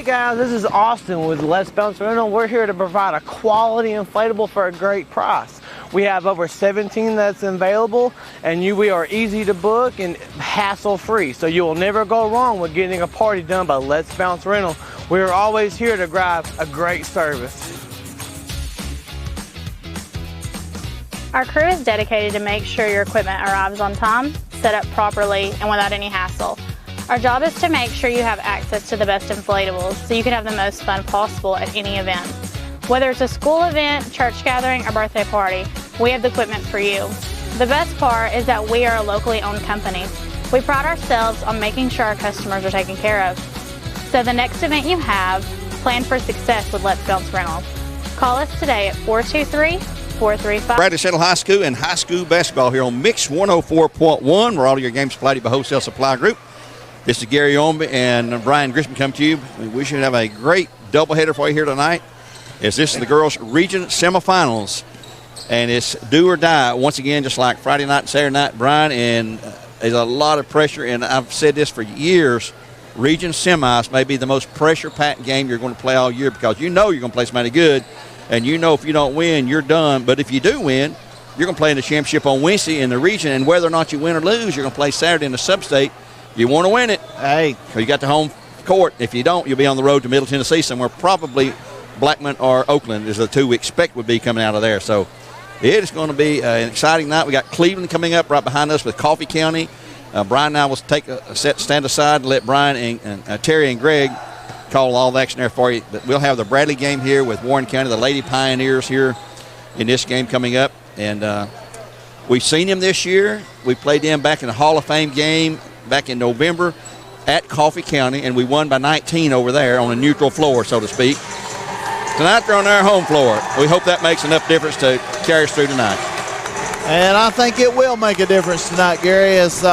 guys, this is Austin with Let's Bounce Rental. We're here to provide a quality inflatable for a great price. We have over 17 that's available, and we are easy to book and hassle-free. So you will never go wrong with getting a party done by Let's Bounce Rental. We are always here to drive a great service. Our crew is dedicated to make sure your equipment arrives on time, set up properly, and without any hassle. Our job is to make sure you have access to the best inflatables so you can have the most fun possible at any event. Whether it's a school event, church gathering, or birthday party, we have the equipment for you. The best part is that we are a locally owned company. We pride ourselves on making sure our customers are taken care of. So the next event you have, plan for success with Let's Bounce Rental. Call us today at 423-435. Bradley Central High School and high school basketball here on Mix 104.1, where all of your games played by Wholesale Supply Group. This is Gary Omby and Brian Grissom come to you. We should have a great doubleheader for you here tonight, as this is the girls' region semifinals, and it's do or die once again, just like Friday night and Saturday night, Brian. And there's a lot of pressure, and I've said this for years. Region semis may be the most pressure-packed game you're going to play all year, because you know you're going to play somebody good, and you know if you don't win, you're done. But if you do win, you're going to play in the championship on Wednesday in the region, and whether or not you win or lose, you're going to play Saturday in the sub-state. You want to win it. Hey, you got the home court. If you don't, you'll be on the road to Middle Tennessee somewhere. Probably Blackman or Oakland is the two we expect would be coming out of there. So it is going to be an exciting night. We got Cleveland coming up right behind us with Coffee County. Brian and I will take a stand aside and let Brian and Terry and Greg call all the action there for you. But we'll have the Bradley game here with Warren County, the Lady Pioneers here in this game coming up. And we've seen them this year. We played them back in the Hall of Fame game back in November at Coffee County, and we won by 19 over there on a neutral floor, so to speak. Tonight they're on our home floor. We hope that makes enough difference to carry us through tonight. And I think it will make a difference tonight, Gary, as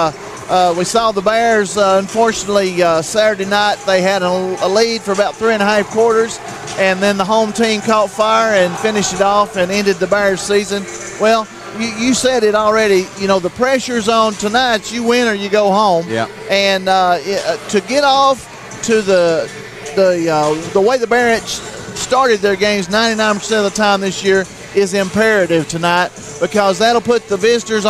we saw the Bears, unfortunately, Saturday night they had a lead for about 3.5 quarters, and then the home team caught fire and finished it off and ended the Bears season. Well, you said it already, you know, the pressure's on tonight. You win or you go home. Yeah. And to get off to the way the Bearettes started their games 99% of the time this year is imperative tonight, because that'll put the visitors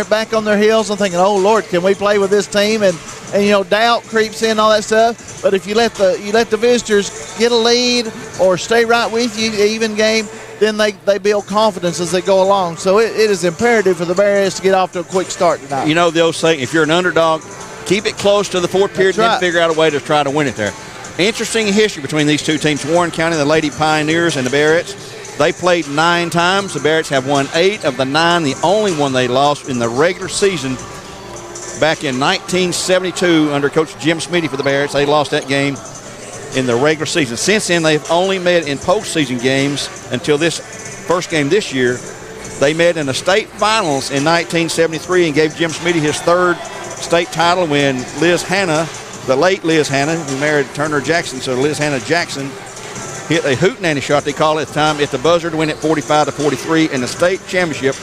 back on their heels and thinking, oh Lord, can we play with this team? And you know, doubt creeps in, all that stuff. But if you let the visitors get a lead or stay right with you, even game, then they build confidence as they go along. So it is imperative for the Bears to get off to a quick start tonight. You know the old saying, if you're an underdog, keep it close to the fourth period and then figure out a way to try to win it there. Interesting history between these two teams, Warren County, the Lady Pioneers, and the Bearettes. They played 9 times. The Bearettes have won 8 of the 9. The only one they lost in the regular season back in 1972 under Coach Jim Smiddy for the Bearettes. They lost that game in the regular season. Since then, they've only met in postseason games until this first game this year. They met in the state finals in 1973 and gave Jim Smiddy his 3rd state title when Liz Hanna, the late Liz Hanna, who married Turner Jackson, so Liz Hanna Jackson, hit a hootenanny shot, they call it at the time, at the buzzer to win it 45-43 in the state championship.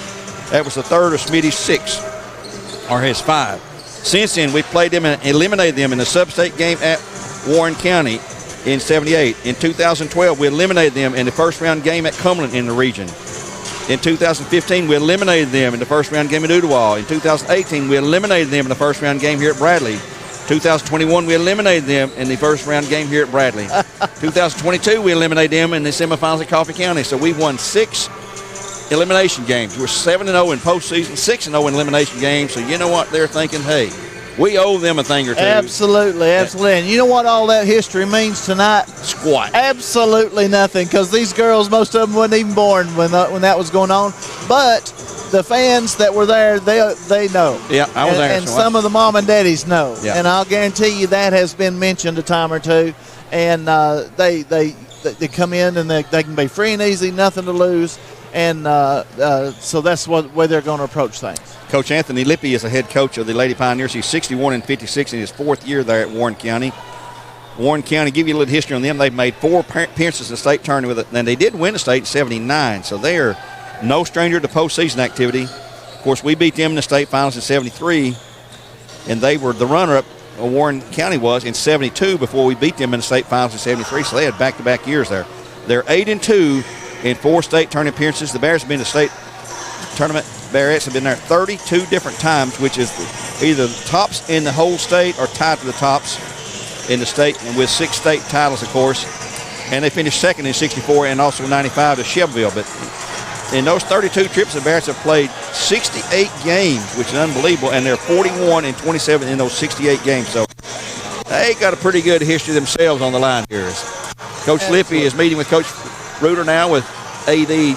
That was the 3rd of Smiddy's 6, or his 5. Since then, we've played them and eliminated them in the sub-state game at Warren County in 78. In 2012, we eliminated them in the first-round game at Cumberland in the region. In 2015, we eliminated them in the first-round game at Ottawa. In 2018, we eliminated them in the first-round game here at Bradley. 2021, we eliminated them in the first-round game here at Bradley. 2022, we eliminated them in the semifinals at Coffee County. So we've won 6 elimination games. We're 7-0 in postseason, 6-0 in elimination games. So you know what? They're thinking, hey, we owe them a thing or two. Absolutely, absolutely. And you know what all that history means tonight? Squat. Absolutely nothing, because these girls, most of them wasn't even born when that was going on. But the fans that were there, they know. Yeah, I was there. And some of the mom and daddies know. Yeah. And I'll guarantee you that has been mentioned a time or two. And they come in and they can be free and easy, nothing to lose. And so that's the way they're going to approach things. Coach Anthony Lippy is the head coach of the Lady Pioneers. He's 61-56 in his 4th year there at Warren County. Warren County, give you a little history on them. They've made 4 appearances in the state tournament with it, and they did win the state in 79. So they are no stranger to postseason activity. Of course, we beat them in the state finals in 73, and they were the runner-up Warren County was in 72 before we beat them in the state finals in 73. So they had back-to-back years there. They're 8-2 in 4 state tournament appearances. The Bears have been to state tournament. Bearettes have been there 32 different times, which is either the tops in the whole state or tied to the tops in the state, and with 6 state titles, of course. And they finished second in 64 and also 95 to Shelbyville. But in those 32 trips, the Bears have played 68 games, which is unbelievable, and they're 41-27 in those 68 games. So they got a pretty good history themselves on the line here. Coach Lippy is meeting with Coach Reuter now with A.D.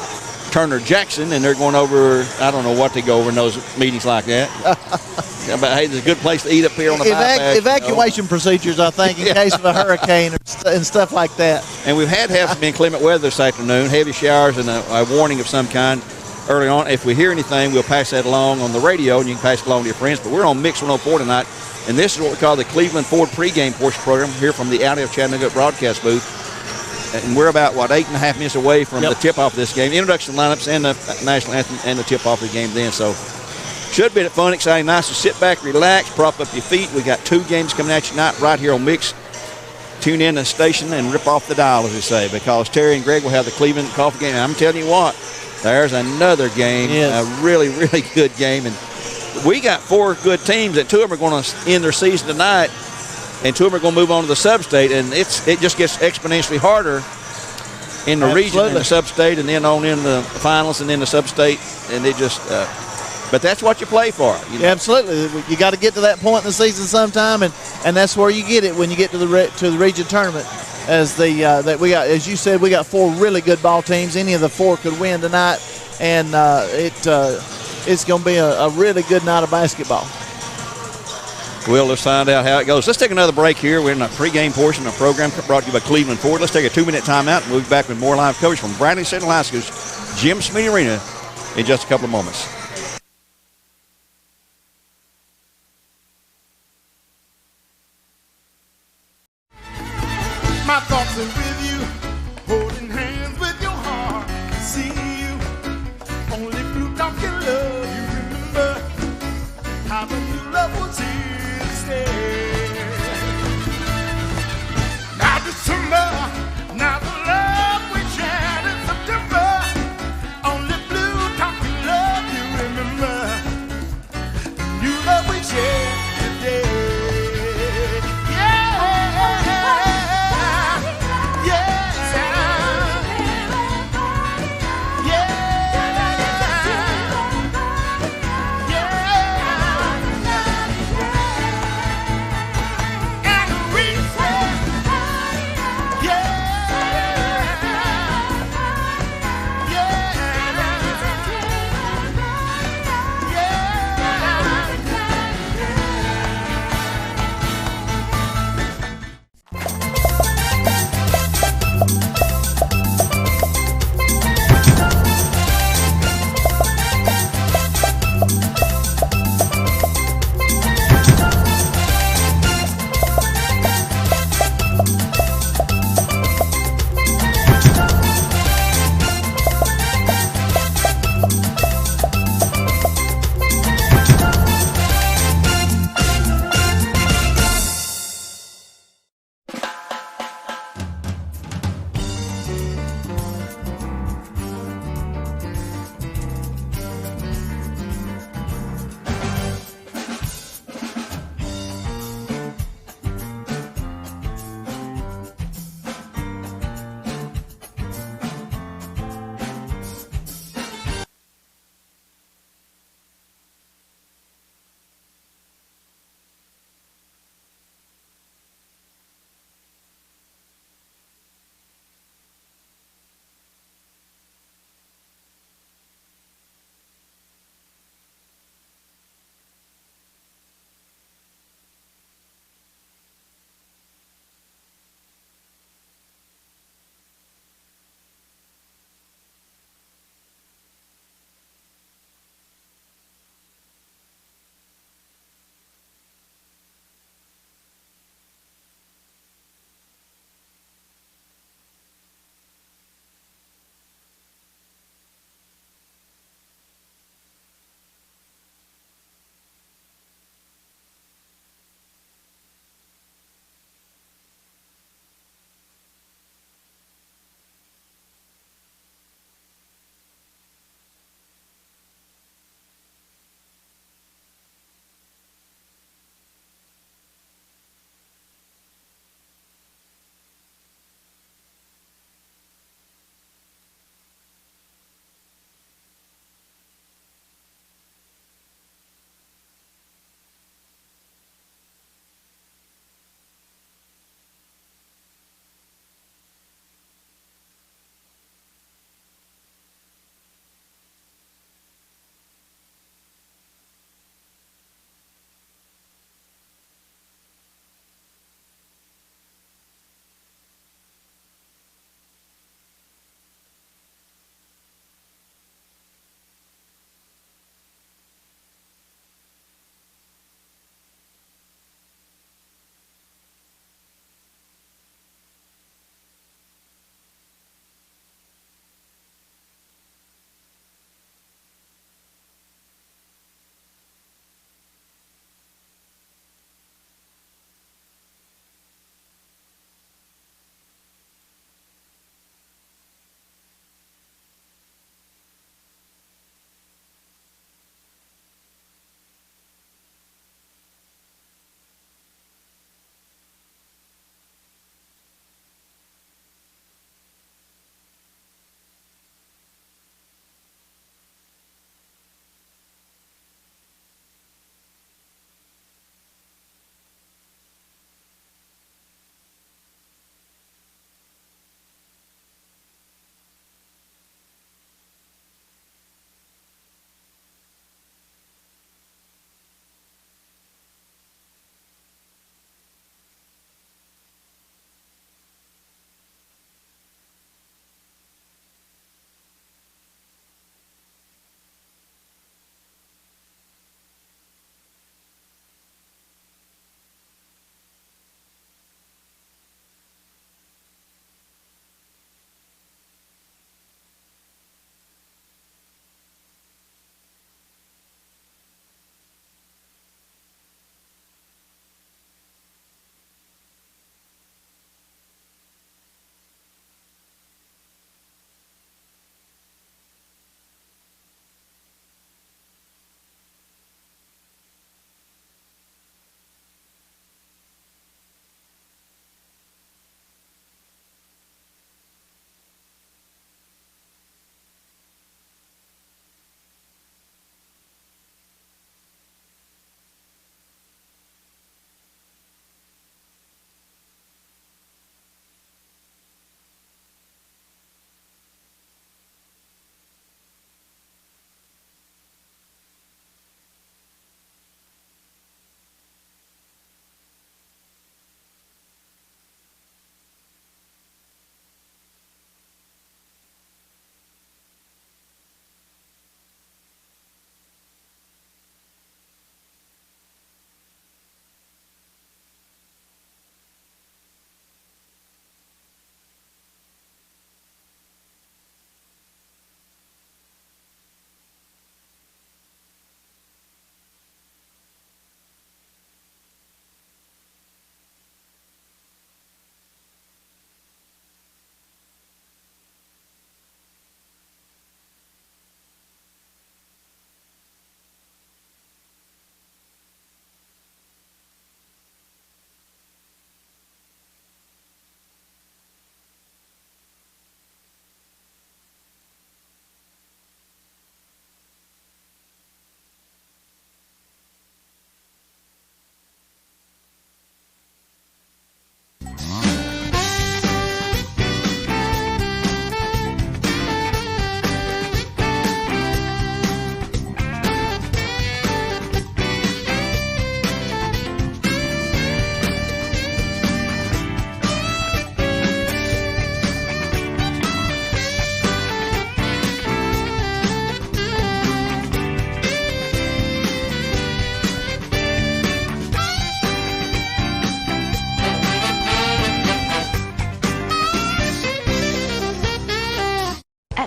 Turner Jackson, and they're going over, I don't know what they go over in those meetings like that. But, hey, there's a good place to eat up here on the bypass. Evacuation procedures, I think, in case of a hurricane and stuff like that. And we've had to have some inclement weather this afternoon, heavy showers and a warning of some kind early on. If we hear anything, we'll pass that along on the radio, and you can pass it along to your friends. But we're on Mix 104 tonight, and this is what we call the Cleveland Ford pregame portion program here from the Out of Chattanooga broadcast booth. And we're about, 8.5 minutes away from the tip-off of this game. Introduction lineups and the national anthem and the tip-off of the game then. So should be fun, exciting, nice to sit back, relax, prop up your feet. We got 2 games coming at you tonight right here on Mix. Tune in to the station and rip off the dial, as we say, because Terry and Greg will have the Cleveland Coffee game. And I'm telling you what, there's another game, a really, really good game. And we got 4 good teams, and 2 of them are going to end their season tonight. And 2 of them are going to move on to the sub-state, and it just gets exponentially harder in the region and the sub-state, and then on in the finals and then the sub-state, and it just but that's what you play for. You know? Yeah, absolutely. You got to get to that point in the season sometime, and that's where you get it when you get to the region tournament. As as you said, we got 4 really good ball teams. Any of the 4 could win tonight, and it's going to be a really good night of basketball. Well, let's find out how it goes. Let's take another break here. We're in the pregame portion of the program brought to you by Cleveland Ford. Let's take a 2-minute timeout and we'll be back with more live coverage from Bradley Central High School's Jim Smiddy Arena in just a couple of moments. My thoughts are with you, holding hands with your heart. See you, only blue dog can love you. Remember how the new love was here. Now December, now the love we shared in September. Only blue talk can love you.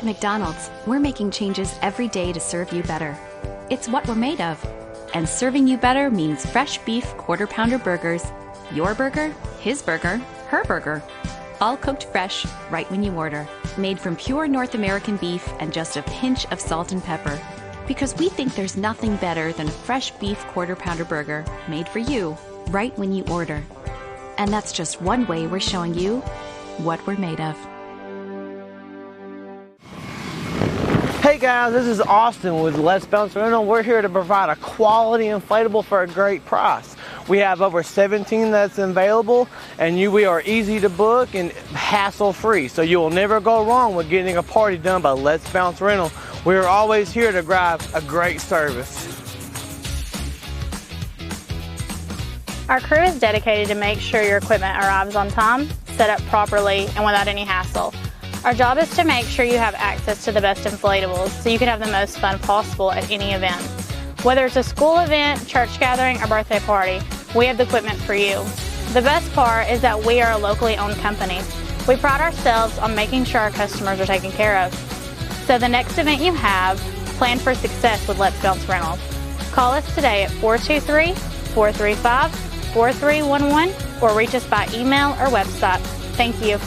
At McDonald's, we're making changes every day to serve you better. It's what we're made of. And serving you better means fresh beef quarter-pounder burgers. Your burger, his burger, her burger. All cooked fresh, right when you order. Made from pure North American beef and just a pinch of salt and pepper. Because we think there's nothing better than a fresh beef quarter-pounder burger made for you, right when you order. And that's just one way we're showing you what we're made of. Hey guys, this is Austin with Let's Bounce Rental. We're here to provide a quality inflatable for a great price. We have over 17 that's available, and we are easy to book and hassle-free. So you will never go wrong with getting a party done by Let's Bounce Rental. We are always here to provide a great service. Our crew is dedicated to make sure your equipment arrives on time, set up properly, and without any hassle. Our job is to make sure you have access to the best inflatables so you can have the most fun possible at any event. Whether it's a school event, church gathering, or birthday party, we have the equipment for you. The best part is that we are a locally owned company. We pride ourselves on making sure our customers are taken care of. So the next event you have, plan for success with Let's Bounce Rental. Call us today at 423-435-4311 or reach us by email or website. Thank you.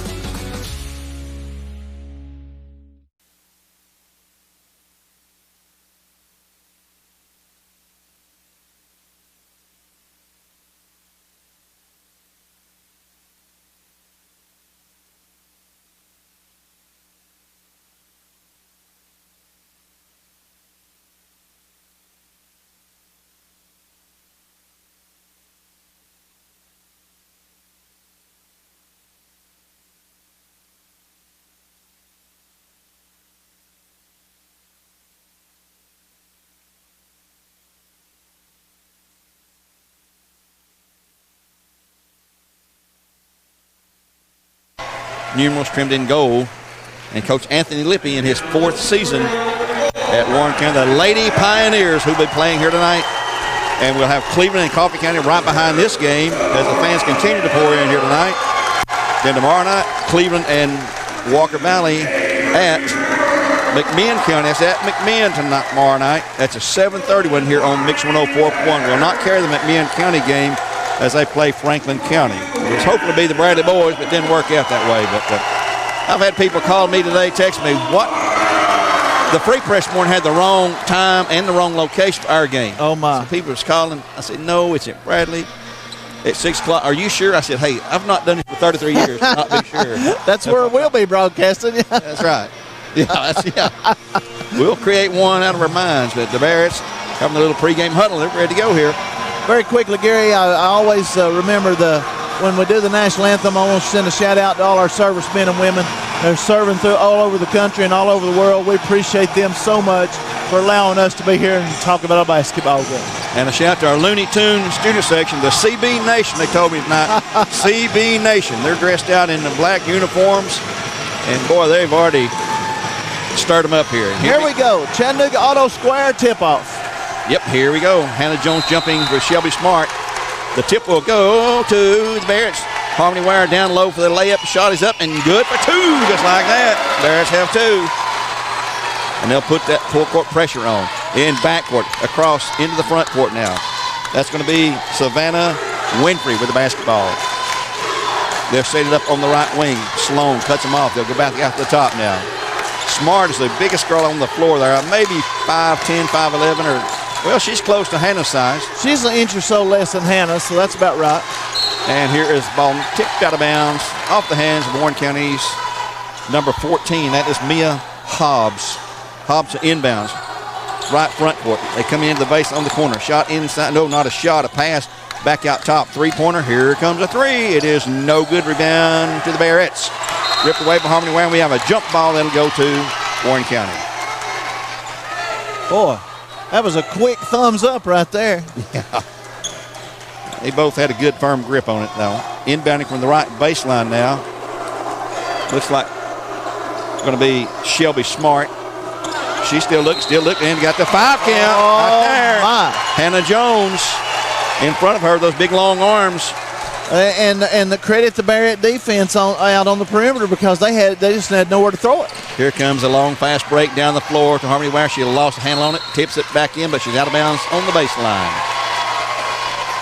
Numerals trimmed in gold. And Coach Anthony Lippy in his 4th season at Warren County. The Lady Pioneers who will be playing here tonight. And we'll have Cleveland and Coffee County right behind this game as the fans continue to pour in here tonight. Then tomorrow night, Cleveland and Walker Valley at McMinn County. That's at McMinn tonight, tomorrow night. That's a 7:30 one here on Mix 104.1. We'll not carry the McMinn County game as they play Franklin County. It was hoping to be the Bradley boys, but it didn't work out that way. But I've had people call me today, text me, what? The Free Press morning had the wrong time and the wrong location for our game. Oh, my. So people was calling. I said, no, it's at Bradley at 6 o'clock. Are you sure? I said, hey, I've not done it for 33 years. Not be sure. That's where we'll be broadcasting. That's right. Yeah, We'll create one out of our minds. But the Bearettes having a little pregame huddle. They're ready to go here. Very quickly, Gary, I always remember when we do the national anthem, I want to send a shout out to all our servicemen and women. They're serving through all over the country and all over the world. We appreciate them so much for allowing us to be here and talk about our basketball game. And a shout to our Looney Tunes student section, the CB Nation, they told me tonight. CB Nation. They're dressed out in the black uniforms. And, boy, they've already stirred them up here. Here we go. Chattanooga Auto Square tip-off. Yep, here we go. Hannah Jones jumping with Shelby Smart. The tip will go to the Bearettes. Harmony Wire down low for the layup. Shot is up and good for 2, just like that. Bearettes have 2. And they'll put that full court pressure on. In backcourt, across into the front court now. That's going to be Savannah Winfrey with the basketball. They'll set it up on the right wing. Sloan cuts them off. They'll go back out to the top now. Smart is the biggest girl on the floor there. Maybe 5'10", 5'11", or, well, she's close to Hannah's size. She's an inch or so less than Hannah, so that's about right. And here is the ball tipped out of bounds off the hands of Warren County's number 14. That is Mia Hobbs. Hobbs inbounds. Right front court. They come into the base on the corner. Shot inside. No, not a shot. A pass. Back out top. 3-pointer. Here comes a 3. It is no good. Rebound to the Bearettes. Ripped away by Harmony Ware. We have a jump ball that'll go to Warren County. Boy, that was a quick thumbs up right there. Yeah. They both had a good firm grip on it, though. Inbounding from the right baseline now. Looks like it's going to be Shelby Smart. She still looking, and got the 5 count right there. My. Hannah Jones in front of her, those big long arms. And the credit to Bearette defense out on the perimeter because they just had nowhere to throw it. Here comes a long, fast break down the floor to Harmony Ware. She lost a handle on it, tips it back in, but she's out of bounds on the baseline.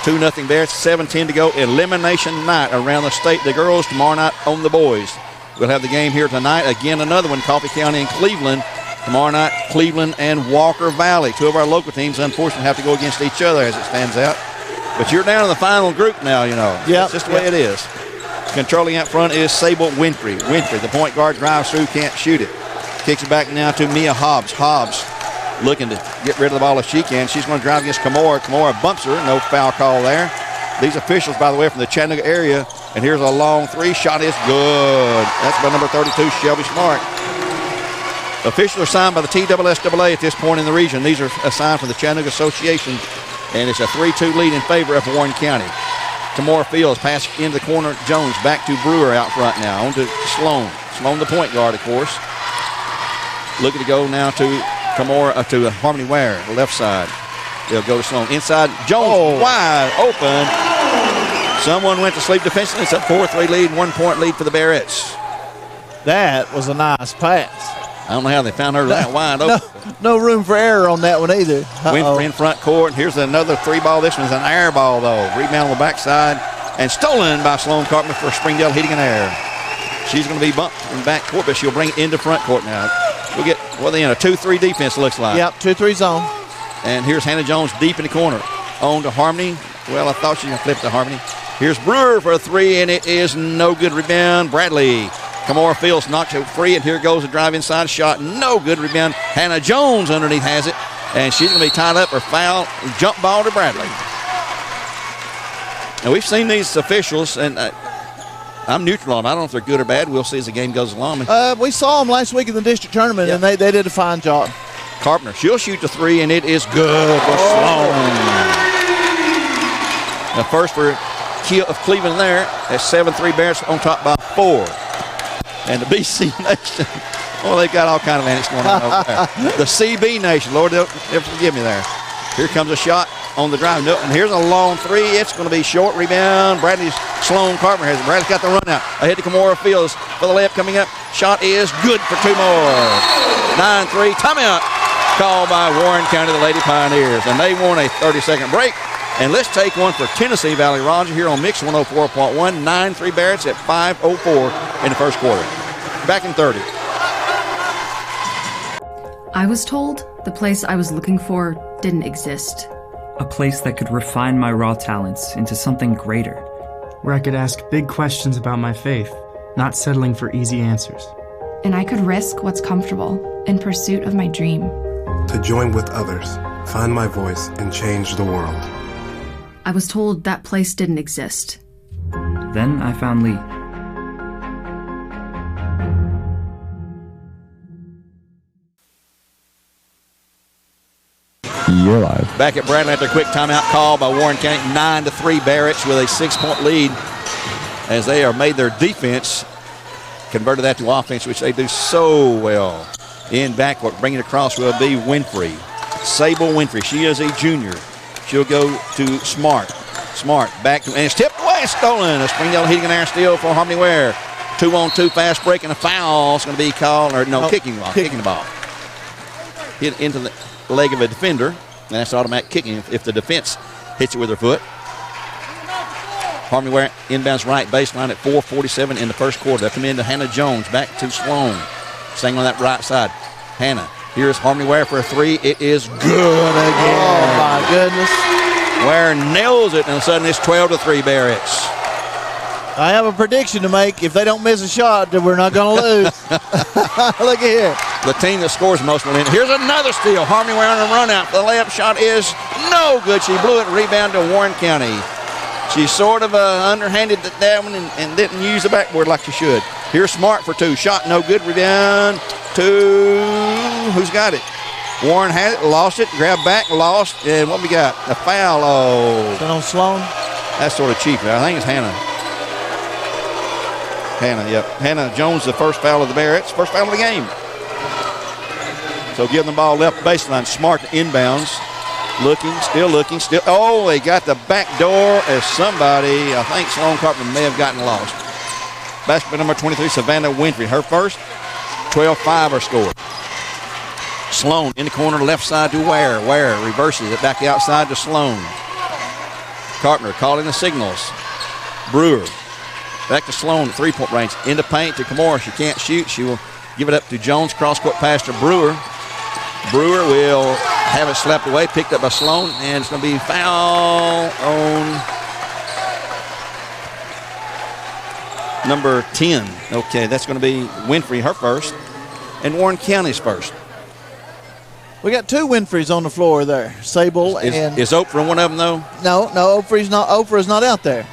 2-0 Bears, 7:10 to go. Elimination night around the state. The girls tomorrow night on the boys. We'll have the game here tonight. Again, another one, Coffee County and Cleveland. Tomorrow night, Cleveland and Walker Valley. Two of our local teams, unfortunately, have to go against each other as it stands out. But you're down in the final group now, you know. Yeah, it's just the way it is. Controlling out front is Sable Winfrey. Winfrey, the point guard, drives through, can't shoot it. Kicks it back now to Mia Hobbs. Hobbs looking to get rid of the ball if she can. She's going to drive against Kimora. Kimora bumps her. No foul call there. These officials, by the way, from the Chattanooga area. And here's a long three. Shot is good. That's by number 32, Shelby Smart. Officials are signed by the TSSAA at this point in the region. These are assigned from the Chattanooga Association. And it's a 3-2 lead in favor of Warren County. Kimora Fields pass into the corner. Jones back to Brewer out front now. On to Sloan. Sloan the point guard, of course. Looking to go now to Kimora, to Harmony Ware, the left side. They'll go to Sloan. Inside, Jones wide open. Someone went to sleep defensively. It's a 4-3 lead, 1 point lead for the Bearettes. That was a nice pass. I don't know how they found her that wide open. No room for error on that one either. Winfrey in front court. Here's another three ball. This one's an air ball, though. Rebound on the backside and stolen by Sloan Carpenter for Springdale Heating and Air. She's going to be bumped in back court, but she'll bring it into front court now. We'll get, well, they in a 2-3 defense, looks like. Yep, 2-3 zone. And here's Hannah Jones deep in the corner. On to Harmony. Well, I thought she was going to flip to Harmony. Here's Brewer for a three, and it is no good. Rebound, Bradley. Kimora Fields knocks it free, and here goes the drive inside shot. No good rebound. Hannah Jones underneath has it, and she's going to be tied up or foul. Jump ball to Bradley. Now, we've seen these officials, and I'm neutral on them. I don't know if they're good or bad. We'll see as the game goes along. We saw them last week in the district tournament, and they did a fine job. Carpenter, she'll shoot the three, and it is good for Sloan. The first for Keel of Cleveland there. At 7-3 Bears on top by 4. And the BC Nation, well, they've got all kind of antics going on over there. The CB Nation, Lord, they'll forgive me there. Here comes a shot on the drive. No, and here's a long three. It's going to be short. Rebound. Bradley's Sloan Carpenter has it. Bradley's got the run out. Ahead to Kimora Fields for the layup coming up. Shot is good for 2 more. 9-3. Timeout called by Warren County, the Lady Pioneers. And they want a 30-second break. And let's take one for Tennessee Valley Roger here on Mix 104.1. 9-3 Bearettes at 5:04 in the first quarter. Back in 30. I was told the place I was looking for didn't exist. A place that could refine my raw talents into something greater. Where I could ask big questions about my faith, not settling for easy answers. And I could risk what's comfortable in pursuit of my dream. To join with others, find my voice, and change the world. I was told that place didn't exist. Then I found Lee. You're live. Back at Bradley after a quick timeout call by Warren County. 9-3 Bearettes with a 6-point lead as they are made their defense, converted that to offense, which they do so well. In backcourt, bringing it across will be Winfrey. Sable Winfrey. She is a junior. She'll go to Smart. Smart back to, and it's tipped away and stolen. A Springdale Heating and Air steal for Harmony Ware. 2-on-2 fast break and a foul. It's going to be called, or no, kicking ball. Kicking the ball. Hit into the leg of a defender, and that's automatic kicking if the defense hits it with their foot. Harmony Ware inbounds right baseline at 4:47 in the first quarter. They'll come into Hannah Jones, back to Sloan. Staying on that right side. Hannah. Here's Harmony Ware for a three. It is good again. Oh, my goodness. Ware nails it, and suddenly it's 12-3 Bearettes. I have a prediction to make. If they don't miss a shot, then we're not going to lose. Look at here. The team that scores most will win. Here's another steal. Harmony Ware on a run out. The layup shot is no good. She blew it. Rebound to Warren County. She sort of underhanded that one and didn't use the backboard like she should. Here's Smart for 2. Shot no good. Rebound to who's got it? Warren had it, lost it, grabbed back, lost, and what we got? A foul. Oh. Is that on Sloan? That's sort of cheap. I think it's Hannah. Hannah, yep. Hannah Jones, the first foul of the Bearettes, first foul of the game. So give them the ball left baseline. Smart to inbounds. Looking, still. Oh, they got the back door as somebody, I think Sloan Carpenter may have gotten lost. Basketball number 23, Savannah Winfrey. Her first. 12-5 our score. Sloan in the corner, left side to Ware. Ware reverses it back outside to Sloan. Carpenter calling the signals. Brewer back to Sloan at three-point range. In the paint to Kimura. She can't shoot. She will give it up to Jones. Cross-court pass to Brewer. Brewer will have it slapped away, picked up by Sloan, and it's going to be foul on number 10. Okay, that's going to be Winfrey, her first, and Warren County's first. We got two Winfreys on the floor there. Sable and is Oprah one of them though? No, Oprah's not. Oprah's not out there.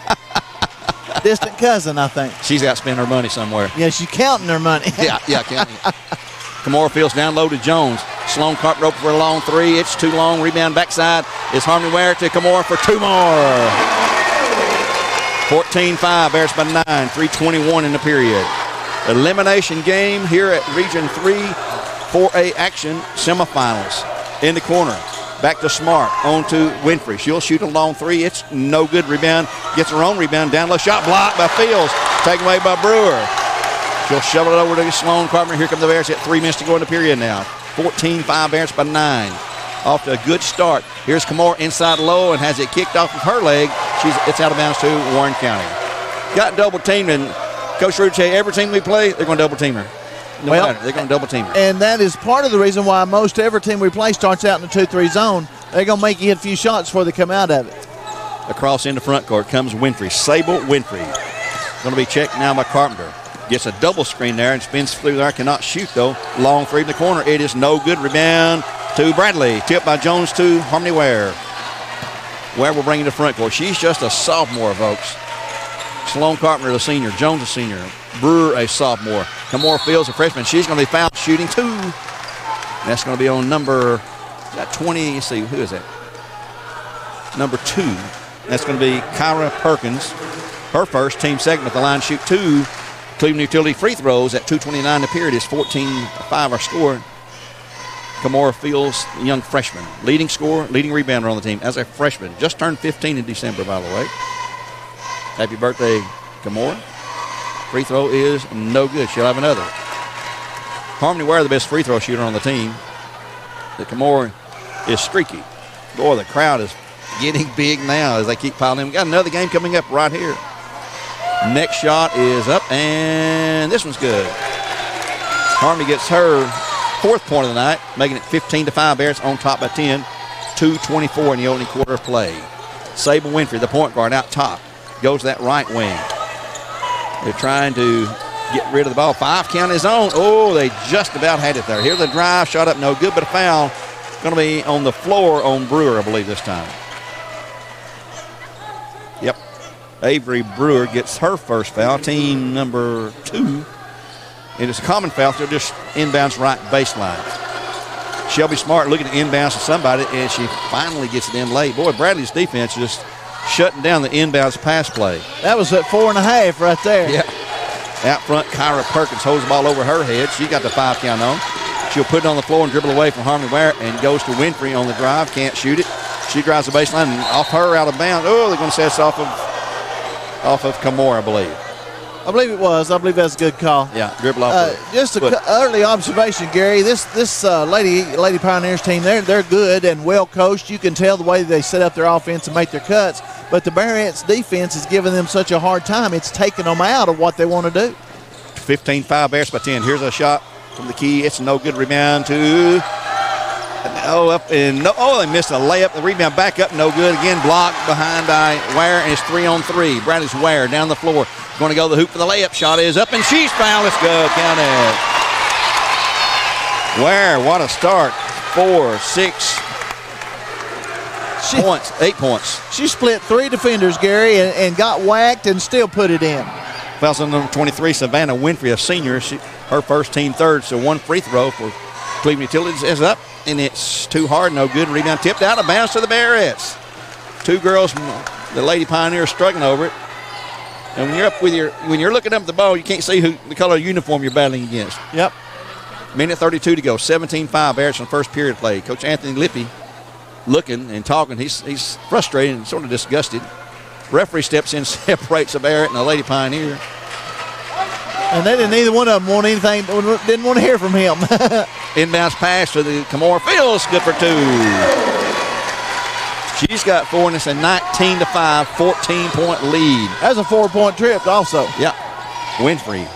Distant cousin, I think. She's got to spend her money somewhere. Yeah, she's counting her money. yeah, counting. Kamora Fields down low to Jones. Sloan Carpenter open for a long three. It's too long. Rebound backside is Harmony Ware to Kamora for two more. 14-5, Bears by 9. 3:21 in the period. Elimination game here at Region 3 4A action semifinals. In the corner. Back to Smart. On to Winfrey. She'll shoot a long three. It's no good. Rebound. Gets her own rebound. Down low. Shot blocked by Fields. Taken away by Brewer. She'll shovel it over to Sloan Carpenter. Here come the Bears at 3 minutes to go in the period now. 14-5 Bears by 9. Off to a good start. Here's Kamora inside low and has it kicked off of her leg. It's out of bounds to Warren County. Got double teamed, and Coach Rude say every team we play, they're going to double team her. No matter, they're going to double team her. And that is part of the reason why most every team we play starts out in the 2-3 zone. They're going to make you hit a few shots before they come out of it. Across into front court comes Winfrey. Sable Winfrey. Going to be checked now by Carpenter. Gets a double screen there and spins through there. Cannot shoot, though. Long three in the corner. It is no good. Rebound to Bradley. Tipped by Jones to Harmony Ware. Ware will bring it to front court. She's just a sophomore, folks. Sloan Carpenter, a senior. Jones, a senior. Brewer, a sophomore. Kamora Fields, a freshman. She's going to be fouled shooting two. And that's going to be on number 20. Let's see, who is that? Number 2. That's going to be Kyra Perkins. Her first, team second at the line, shoot two. Cleveland Utility free throws at 2:29 the period is 14-5 our score. Kamora Fields, young freshman. Leading scorer, leading rebounder on the team as a freshman. Just turned 15 in December, by the way. Happy birthday, Kamora. Free throw is no good. She'll have another. Harmony Ware, the best free throw shooter on the team. The Kamora is streaky. Boy, the crowd is getting big now as they keep piling in. We got another game coming up right here. Next shot is up, and this one's good. Harmony gets her 4th point of the night, making it 15-5. Bears on top by 10. 2:24 in the opening quarter of play. Sable Winfrey, the point guard, out top. Goes to that right wing. They're trying to get rid of the ball. 5 count is on. Oh, they just about had it there. Here's the drive, shot up, no good, but a foul. Going to be on the floor on Brewer, I believe, this time. Yep. Avery Brewer gets her first foul, team number 2. It is a common foul. They're just inbounds right baseline. Shelby Smart looking to inbounds to somebody, and she finally gets it in late. Boy, Bradley's defense just shutting down the inbounds pass play. That was at 4.5 right there. Yeah. Out front, Kyra Perkins holds the ball over her head. She got the 5 count on. She'll put it on the floor and dribble away from Harmony Ware and goes to Winfrey on the drive. Can't shoot it. She drives the baseline and off her out of bounds. Oh, they're going to set us off of Kamora, I believe. I believe it was. I believe that's a good call. Yeah, dribble off. Just an early observation, Gary. This Lady Pioneers team, they're good and well coached. You can tell the way they set up their offense and make their cuts. But the Bearettes defense is giving them such a hard time. It's taking them out of what they want to do. 15-5 Bears by 10. Here's a shot from the key. It's no good. Rebound to they missed a layup. The rebound back up, no good. Again, blocked behind by Ware, and it's 3-on-3. Bradley's Ware down the floor. Going to go to the hoop for the layup. Shot is up, and she's fouled. Let's go. Count it. Ware, what a start. 4, 6 points, 8 points. She split 3 defenders, Gary, and got whacked and still put it in. Fouls on number 23, Savannah Winfrey, a senior. Her first, team third, so 1 free throw for Cleveland Utilities is up, and it's too hard, no good. Rebound tipped out of bounds to the Bearettes. 2 girls, the Lady Pioneers struggling over it. And when you're looking up at the ball, you can't see the color of uniform you're battling against. Yep. Minute 32 to go. 17-5 Bears on first period play. Coach Anthony Lippy looking and talking. He's frustrated and sort of disgusted. Referee steps in, separates a Bearett and a Lady Pioneer. And they didn't, either one of them want anything, didn't want to hear from him. Inbounds pass to the Kamora Fields, good for 2. She's got 4, and it's a 19-5, 14-point lead. That's a 4-point trip also. Yeah. Winfrey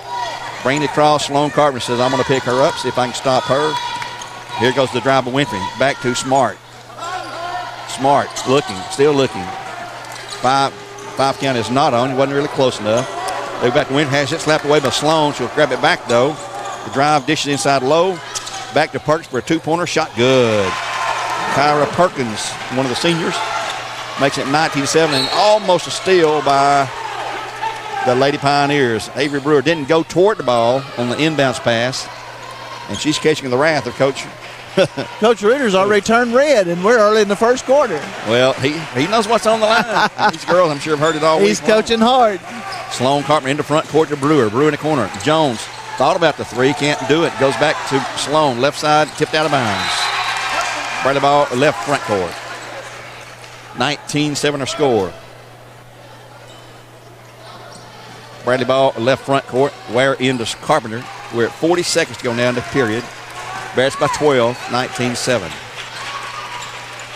bringing it across. Sloan Carpenter says, I'm going to pick her up, see if I can stop her. Here goes the drive by Winfrey. Back to Smart. Smart looking, still looking. Five count is not on. He wasn't really close enough. They go back to Winfrey. Has it slapped away by Sloan. She'll grab it back, though. The drive dishes inside low. Back to Perkins for a 2-pointer. Shot good. Kyra Perkins, one of the seniors, makes it 19-7, and almost a steal by the Lady Pioneers. Avery Brewer didn't go toward the ball on the inbounds pass, and she's catching the wrath of Coach. Coach Ritter's already turned red, and we're early in the first quarter. Well, he knows what's on the line. These girls, I'm sure, have heard it all week. He's coaching hard. Sloan Carpenter into front court to Brewer. Brewer in the corner. Jones thought about the 3, can't do it. Goes back to Sloan, left side, tipped out of bounds. Bradley ball, left front court. 19-7 our score. Bradley ball, left front court. Ware into Carpenter. We're at 40 seconds to go now in the period. Bearettes by 12, 19-7.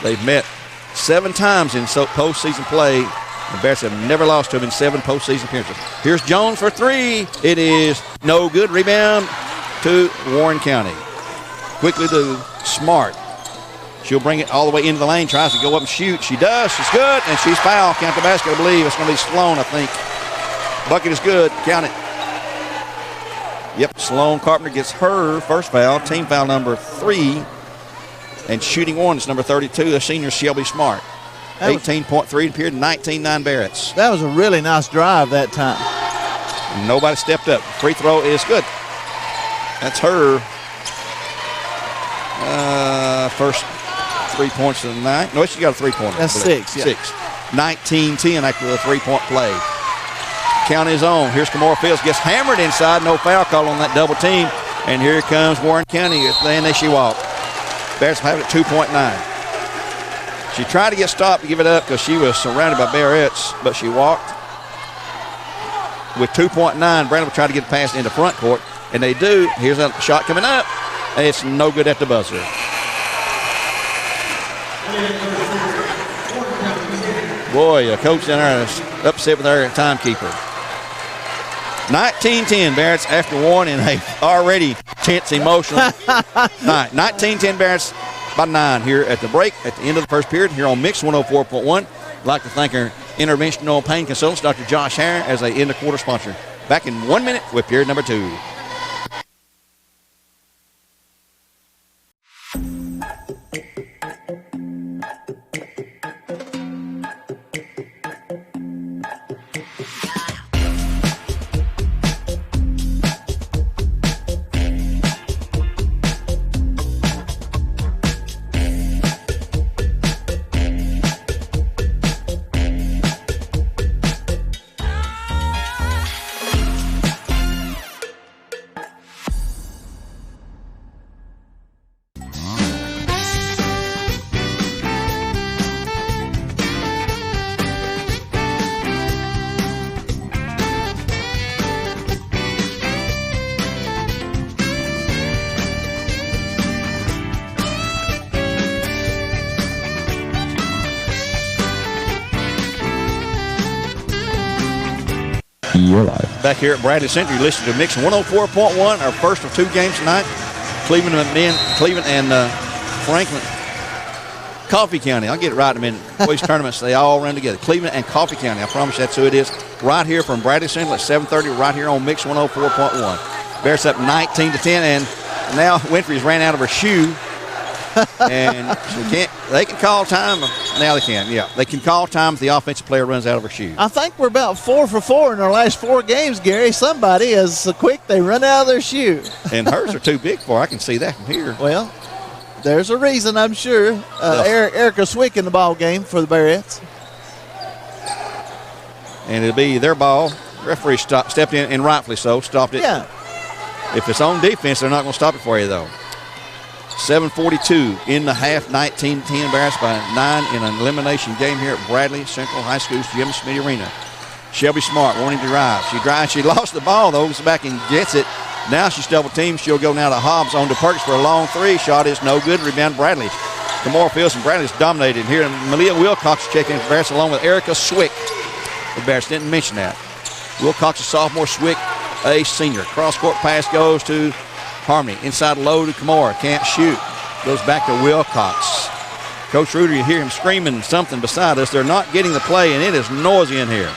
They've met 7 times in postseason play. The Bearettes have never lost to them in 7 postseason appearances. Here's Jones for 3. It is no good. Rebound to Warren County. Quickly to Smart. She'll bring it all the way into the lane, tries to go up and shoot. She does. She's good, and she's fouled. Count the basket, I believe. It's going to be Sloan, I think. Bucket is good. Count it. Yep, Sloan Carpenter gets her first foul, team foul number 3. And shooting one is number 32, the senior Shelby Smart. 18.3 period, 19-9 Bearettes. That was a really nice drive that time. Nobody stepped up. Free throw is good. That's her first 3 points of the night. No, she got a 3-pointer. That's 6. Yeah. 6. 19-10 after the 3-point play. Count is on. Here's Kamora Fields. Gets hammered inside. No foul call on that double team. And here comes Warren County. And there she walked. Bearettes have it at 2.9. She tried to get stopped to give it up because she was surrounded by Bearettes, but she walked. With 2.9, Brandon will try to get it past into front court, and they do. Here's a shot coming up. It's no good at the buzzer. Boy, a coach down there is upset with our timekeeper. 19-10 Bearettes after one in a already tense, emotional night. 19-10 Bearettes by 9 here at the break at the end of the first period here on Mix 104.1. I'd like to thank our interventional pain consultants, Dr. Josh Harron, as they end the quarter sponsor. Back in 1 minute with period number 2. Your life. Back here at Bradley Center, you listen to Mix 104.1, our first of 2 games tonight. Cleveland and Franklin. Coffee County. I'll get it right in a minute. Boys tournaments, they all run together. Cleveland and Coffee County. I promise you that's who it is. Right here from Bradley Center at 7:30, right here on Mix 104.1. Bears up 19-10, and now Winfrey's ran out of her shoe. And they can call time. Now they can, yeah. They can call time if the offensive player runs out of her shoe. I think we're about 4 for 4 in our last 4 games, Gary. Somebody is so quick they run out of their shoe. And hers are too big for her. I can see that from here. Well, there's a reason, I'm sure. Erica Swick in the ball game for the Bearettes. And it'll be their ball. Referee stepped in, and rightfully so, stopped it. Yeah. If it's on defense, they're not going to stop it for you, though. 7:42 in the half, 19-10 Bearettes by 9 in an elimination game here at Bradley Central High School's Jim Smiddy Arena. Shelby Smart wanting to drive. She drives. She lost the ball, though. Goes back and gets it. Now she's double teamed. She'll go now to Hobbs on to Perkins for a long three. Shot is no good. Rebound Bradley. Kamora Fields and Bradley's dominated here. And Malia Wilcox checking in for Bearettes along with Erica Swick. The Bearettes didn't mention that. Wilcox, a sophomore, Swick, a senior. Cross-court pass goes to Harmony. Inside low to Kamora. Can't shoot. Goes back to Wilcox. Coach Ruder, you hear him screaming something beside us. They're not getting the play, and it is noisy in here.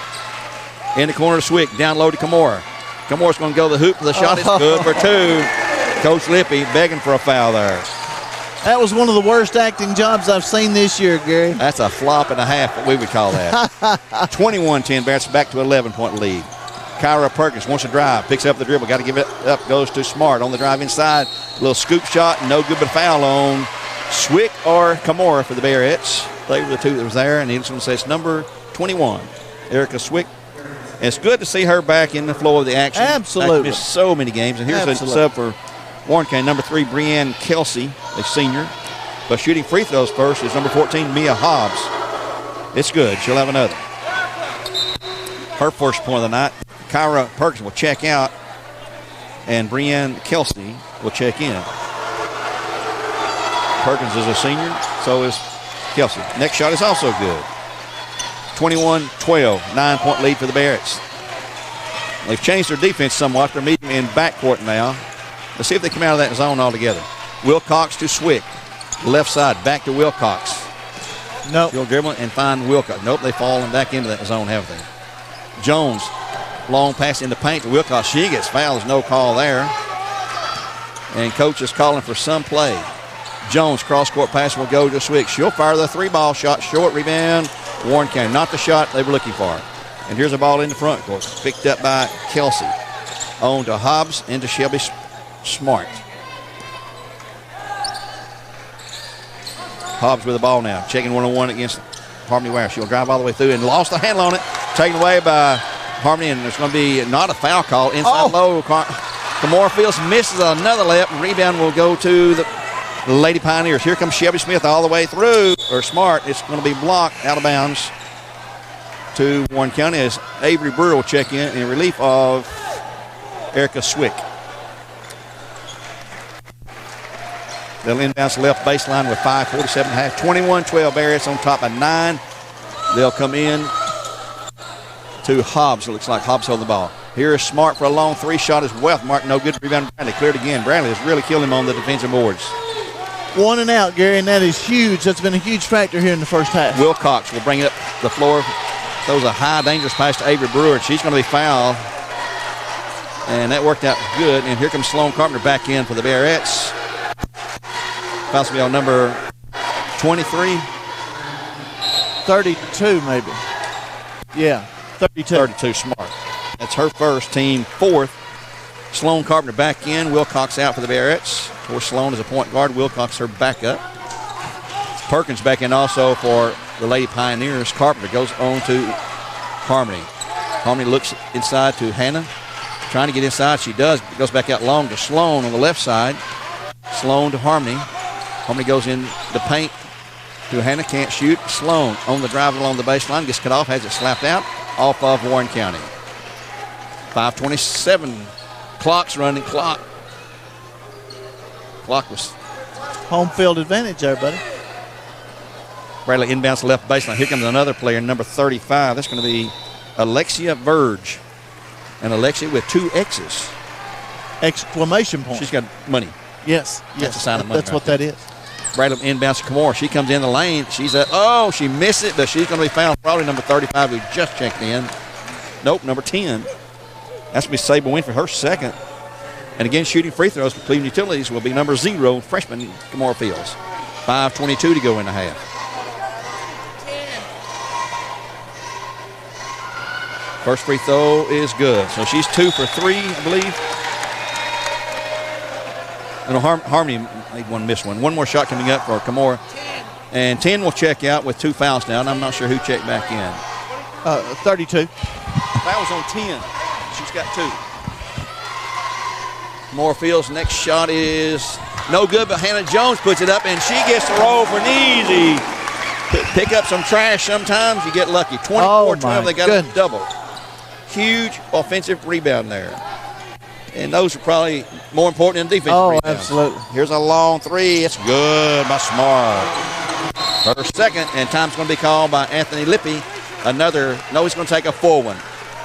In the corner to Swick. Down low to Kamora. Kamora's going to go to the hoop. The shot is good for two. Coach Lippy begging for a foul there. That was one of the worst acting jobs I've seen this year, Gary. That's a flop and a half, what we would call that. 21-10, Bearettes back to 11-point lead. Kyra Perkins wants to drive, picks up the dribble, got to give it up, goes to Smart on the drive inside. Little scoop shot, no good, but a foul on Swick or Kamora for the Bearettes. They were the two that was there, and he's going to say it's number 21, Erica Swick. And it's good to see her back in the flow of the action. Absolutely. Missed so many games, and here's a sub for Warren County, number 3, Brianne Kelsey, a senior. But shooting free throws first is number 14, Mia Hobbs. It's good. She'll have another. Her first point of the night. Kyra Perkins will check out, and Brianne Kelsey will check in. Perkins is a senior, so is Kelsey. Next shot is also good. 21-12, 9-point lead for the Bearettes. They've changed their defense somewhat. They're meeting in backcourt now. Let's see if they come out of that zone altogether. Wilcox to Swick. Left side, back to Wilcox. Nope. She'll dribble and find Wilcox. Nope, they've fallen back into that zone, haven't they? Jones, long pass in the paint to Wilcox. She gets fouled. There's no call there. And coach is calling for some play. Jones, cross-court pass will go to Swick. She'll fire the three-ball shot. Short rebound. Warren County. Not the shot they were looking for. And here's a ball in the front court. Picked up by Kelsey. On to Hobbs, into Shelby Smart. Hobbs with the ball now. Checking one-on-one against Harmony Ware. She'll drive all the way through and lost the handle on it. Taken away by Harmony, and there's going to be not a foul call. Inside low. Kamora Fields misses another layup. Rebound will go to the Lady Pioneers. Here comes Shelby Smith all the way through. Or Smart. It's going to be blocked out of bounds to Warren County as Avery Brewer will check in relief of Erica Swick. They'll inbounds left baseline with 5:47.5. 21-12 Bearettes on top of 9. They'll come in to Hobbs. It looks like Hobbs held the ball. Here is Smart for a long three. Shot is well. Mark, no good. Rebound Bradley. Cleared again. Bradley has really killed him on the defensive boards. 1 and out, Gary, and that is huge. That's been a huge factor here in the first half. Wilcox will bring it up the floor. Throws a high, dangerous pass to Avery Brewer. She's going to be fouled. And that worked out good. And here comes Sloan Carpenter back in for the Bearettes. Possibly on number 23. 32, maybe. Yeah, 32. 32, Smart. That's her first, team fourth. Sloan Carpenter back in. Wilcox out for the Bearettes. Of course, Sloan is a point guard. Wilcox her backup. Perkins back in also for the Lady Pioneers. Carpenter goes on to Harmony. Harmony looks inside to Hannah. Trying to get inside. She does. Goes back out long to Sloan on the left side. Sloan to Harmony. Harmony goes in the paint to Hannah. Can't shoot. Sloan on the drive along the baseline. Gets cut off. Has it slapped out. Off of Warren County. 5:27. Clock's running. Clock was home field advantage there, buddy. Bradley inbounds left baseline. Here comes another player, number 35. That's going to be Alexia Verge. And Alexia with 2 X's. Exclamation point. She's got money. Yes. That's a sign of money. That's what that is. Bradley inbounds to Kamora. She comes in the lane. She's at, she missed it, but she's going to be fouled. Probably number 35 who just checked in. Nope, number 10. That's going to be Sable Winfrey, her second. And again, shooting free throws for Cleveland Utilities will be number 0, freshman Kamora Fields. 5:22 to go in the half. First free throw is good. So she's 2 for 3, I believe. And Harmony made one, missed one. One more shot coming up for Kamora. And 10 will check out with 2 fouls now. And I'm not sure who checked back in. 32. Fouls on 10. She's got 2. Kamora Fields' next shot is no good, but Hannah Jones puts it up, and she gets the roll for an easy. Pick up some trash sometimes. You get lucky. 24-12, they got a double. huge offensive rebound there. And those are probably more important than defensive rebounds. Absolutely. Here's a long three. It's good by Smart. Her second, and time's going to be called by Anthony Lippy. He's going to take a full one.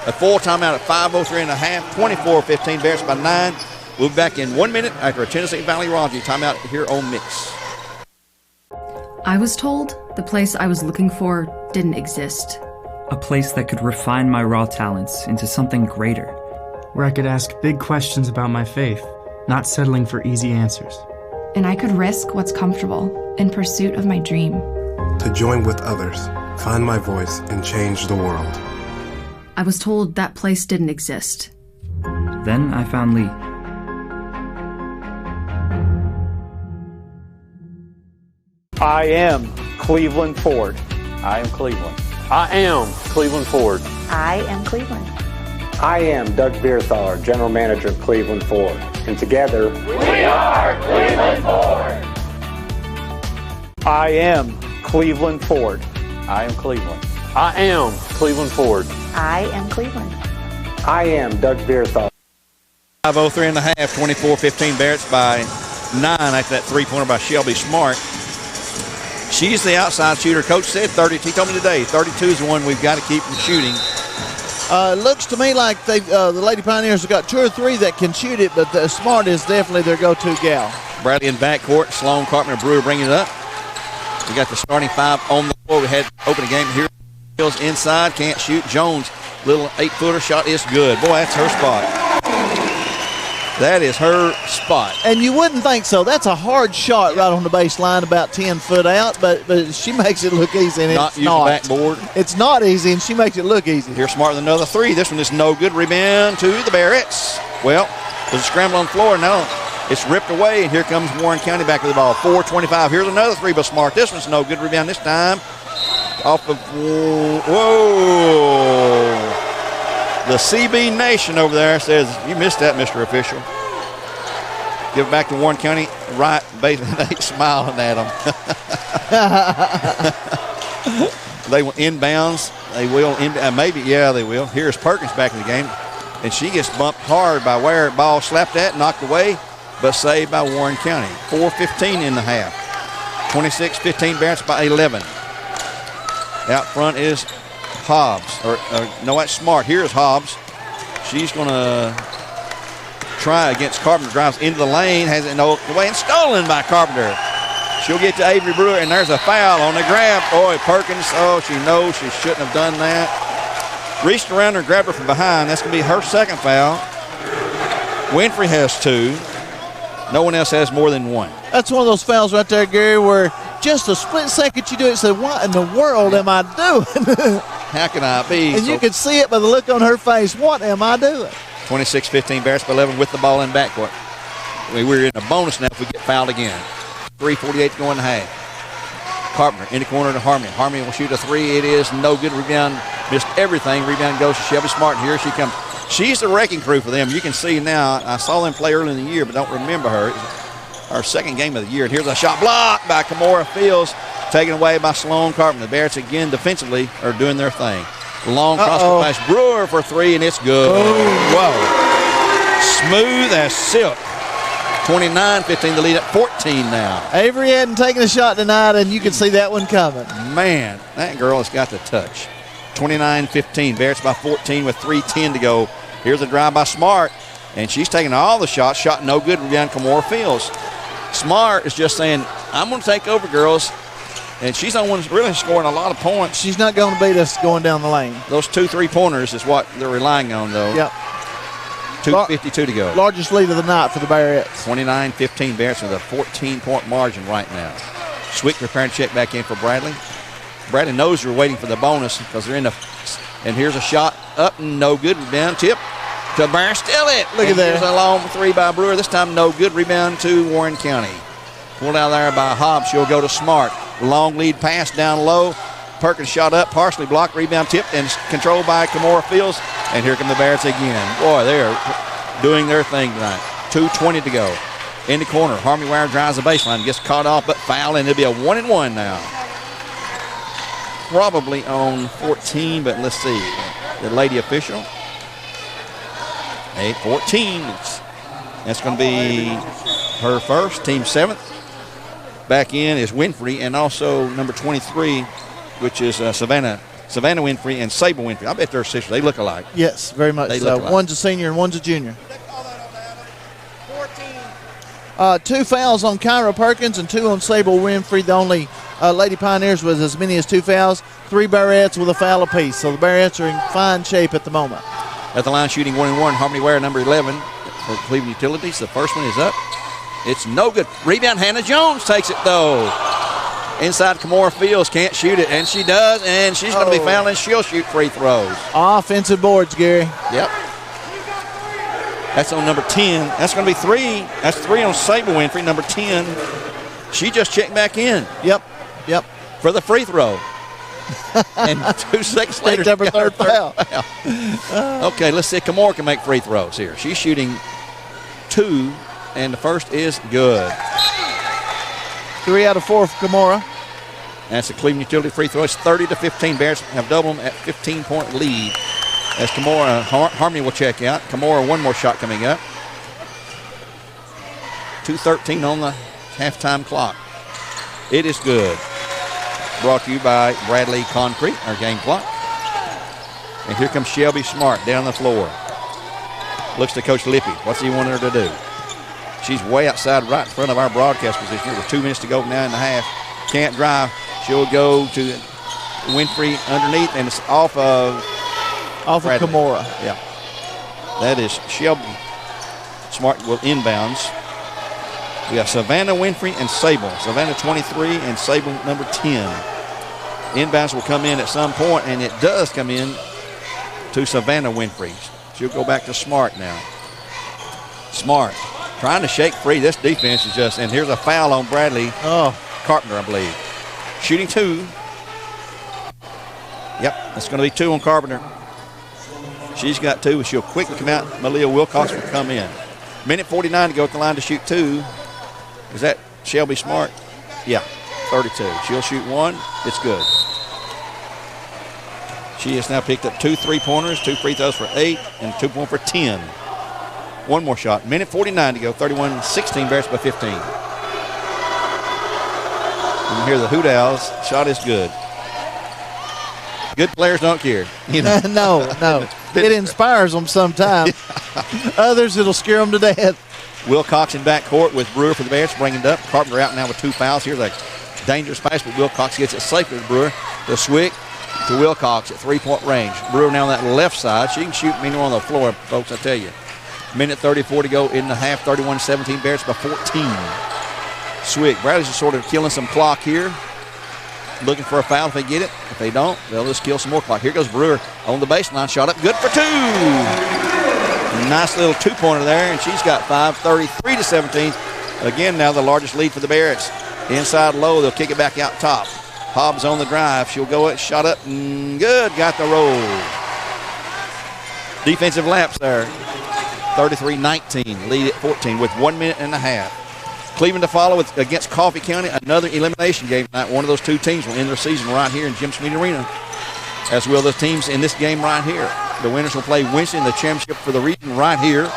A full timeout at 5:03 and a half, 24-15, Bears by 9. We'll be back in 1 minute after a Tennessee Valley Raji timeout here on Mix. I was told the place I was looking for didn't exist. A place that could refine my raw talents into something greater. Where I could ask big questions about my faith, not settling for easy answers. And I could risk what's comfortable in pursuit of my dream. To join with others, find my voice, and change the world. I was told that place didn't exist. Then I found Lee. I am Cleveland Ford. I am Cleveland. I am Cleveland Ford. I am Cleveland. I am Doug Beerthaler, General Manager of Cleveland Ford. And together, we are Cleveland Ford. I am Cleveland Ford. I am Cleveland. I am Cleveland Ford. I am Cleveland. I am Doug Beerthaler. 5:03 and a half, 24-15, Bearettes by 9 after that three-pointer by Shelby Smart. She's the outside shooter. Coach said 30. He told me today 32 is the one we've got to keep from shooting. It looks to me like the Lady Pioneers have got 2 or 3 that can shoot it, but the Smart is definitely their go-to gal. Bradley in backcourt. Sloan, Carpenter, Brewer bringing it up. We got the starting 5 on the floor. We had opening game here. Hills inside, can't shoot. Jones, little 8-footer shot is good. Boy, that's her spot. That is her spot. And you wouldn't think so. That's a hard shot right on the baseline, about 10 foot out, but she makes it look easy. And Not it's use not. the backboard. It's not easy, and she makes it look easy. Here's Smart with another 3. This one is no good. Rebound to the Bearettes. Well, there's a scramble on the floor. No, it's ripped away, and here comes Warren County back with the ball. 4:25. Here's another 3 by Smart. This one's no good. Rebound this time. Off of, whoa. The CB Nation over there says, you missed that, Mr. Official. Give it back to Warren County. Right, basically, they smiling at them. They will inbounds. They will, maybe, yeah, they will. Here's Perkins back in the game. And she gets bumped hard by where ball slapped at, knocked away, but saved by Warren County. 4:15 in the half. 26-15, Bearettes by 11. Out front is Hobbs. No, that's Smart. Here's Hobbs. She's going to try against Carpenter. Drives into the lane. Has it no way and stolen by Carpenter. She'll get to Avery Brewer, and there's a foul on the grab. Boy, Perkins, she knows she shouldn't have done that. Reached around her and grabbed her from behind. That's going to be her second foul. Winfrey has 2. No one else has more than 1. That's one of those fouls right there, Gary, where just a split second you do it and say, what in the world am I doing? How can I be? And you could see it by the look on her face. What am I doing? 26-15, Bearettes by 11 with the ball in backcourt. We're in a bonus now if we get fouled again. 3:48 to go in the half. Carpenter in the corner to Harmony. Harmony will shoot a 3. It is no good. Rebound, missed everything. Rebound goes to Shelby Smart. And here she comes. She's the wrecking crew for them. You can see now. I saw them play early in the year, but don't remember her. Our second game of the year. And here's a shot blocked by Kimora Fields, taken away by Sloan Carpenter. The Bearettes again defensively are doing their thing. Long cross pass. Brewer for 3, and it's good. Whoa. Smooth as silk. 29-15 the lead at 14 now. Avery hadn't taken a shot tonight, and you can see that one coming. Man, that girl has got the touch. 29-15. Bearettes by 14 with 3:10 to go. Here's a drive by Smart, and she's taking all the shots. Shot no good. Rebound Kimora Fields. Smart is just saying, I'm going to take over, girls. And she's the one really scoring a lot of points. She's not going to beat us going down the lane. Those 2 3-pointers is what they're relying on, though. Yep. 2:52 to go. Largest lead of the night for the Bearettes. 29-15 Bearettes with a 14-point margin right now. Swick preparing to check back in for Bradley. Bradley knows they're waiting for the bonus because they're in the – and here's a shot up, no good. Rebound tip to Bear. Still it. Look at that. Here's a long 3 by Brewer. This time no good. Rebound to Warren County. Pulled out there by Hobbs. She'll go to Smart. Long lead pass down low. Perkins shot up, partially blocked, rebound tipped, and controlled by Kimora Fields. And here come the Bearettes again. Boy, they're doing their thing tonight. 2:20 to go. In the corner, Harmony Wire drives the baseline, gets caught off, but foul, and it'll be a 1-and-1 now. Probably on 14, but let's see. The lady official. 8-14. That's going to be her first, team 7th. Back in is Winfrey and also number 23, which is Savannah Winfrey and Sable Winfrey. I bet they're sisters. They look alike. Yes, very much so. One's a senior and one's a junior. 2 fouls on Kyra Perkins and 2 on Sable Winfrey. The only Lady Pioneers with as many as 2 fouls. 3 Bearettes with a foul apiece. So the Bearettes are in fine shape at the moment. At the line shooting 1-1, Harmony Ware, number 11 for Cleveland Utilities. The first one is up. It's no good. Rebound, Hannah Jones takes it, though. Inside, Kamora Fields can't shoot it, and she does, and she's going to be fouled, and she'll shoot free throws. Offensive boards, Gary. Yep. That's on number 10. That's going to be 3. That's 3 on Sable Winfrey, number 10. She just checked back in. Yep. For the free throw. And 2 seconds later, her third foul. Okay, let's see if Kamora can make free throws here. She's shooting 2, and the first is good. 3 out of 4 for Kamora. That's the Cleveland Utility free throw. It's 30-15. Bears have doubled them at 15-point lead. As Kamora, Harmony will check out. Kamora, one more shot coming up. 2:13 on the halftime clock. It is good. Brought to you by Bradley Concrete, our game clock. And here comes Shelby Smart down the floor. Looks to Coach Lippy. What's he want her to do? She's way outside right in front of our broadcast position with 2 minutes to go now in the half. Can't drive. She'll go to Winfrey underneath, and it's off of Kamora. Yeah. That is Shelby Smart will inbounds. We have Savannah Winfrey and Sable. Savannah 23 and Sable number 10. Inbounds will come in at some point, and it does come in to Savannah Winfrey. She'll go back to Smart now. Smart trying to shake free. This defense is just, and here's a foul on Bradley Carpenter, I believe. Shooting 2. Yep, that's going to be 2 on Carpenter. She's got 2. She'll quickly come out. Malia Wilcox will come in. Minute 49 to go at the line to shoot 2. Is that Shelby Smart? Yeah, 32. She'll shoot 1. It's good. She has now picked up 2 3-pointers, 2 free throws for 8, and 2 points for 10. One more shot. Minute 49 to go. 31-16. Bears by 15. You hear the Hoot Owls. Shot is good. Good players don't care. You know? No. It inspires them sometimes. Others, it'll scare them to death. Wilcox in backcourt with Brewer for the Bears, bringing it up. Carpenter out now with 2 fouls. Here's a dangerous pass, but Wilcox gets it safely to Brewer. To Swick to Wilcox at 3-point range. Brewer now on that left side. She can shoot anywhere on the floor, folks, I tell you. Minute 34 to go in the half. 31-17. Bears by 14. Swick. Bradley's just sort of killing some clock here. Looking for a foul if they get it. If they don't, they'll just kill some more clock. Here goes Brewer on the baseline. Shot up. Good for 2. Nice little 2-pointer there, and she's got 5. 33-17. Again, now the largest lead for the Bearettes. Inside low, they'll kick it back out top. Hobbs on the drive. She'll go it. Shot up. Good. Got the roll. Defensive lapse there. 33-19. Lead at 14 with 1 minute and a half. Cleveland to follow against Coffee County. Another elimination game tonight. One of those 2 teams will end their season right here in Jim Smiddy Arena, as will the teams in this game right here. The winners will play Wednesday in the championship for the region right here.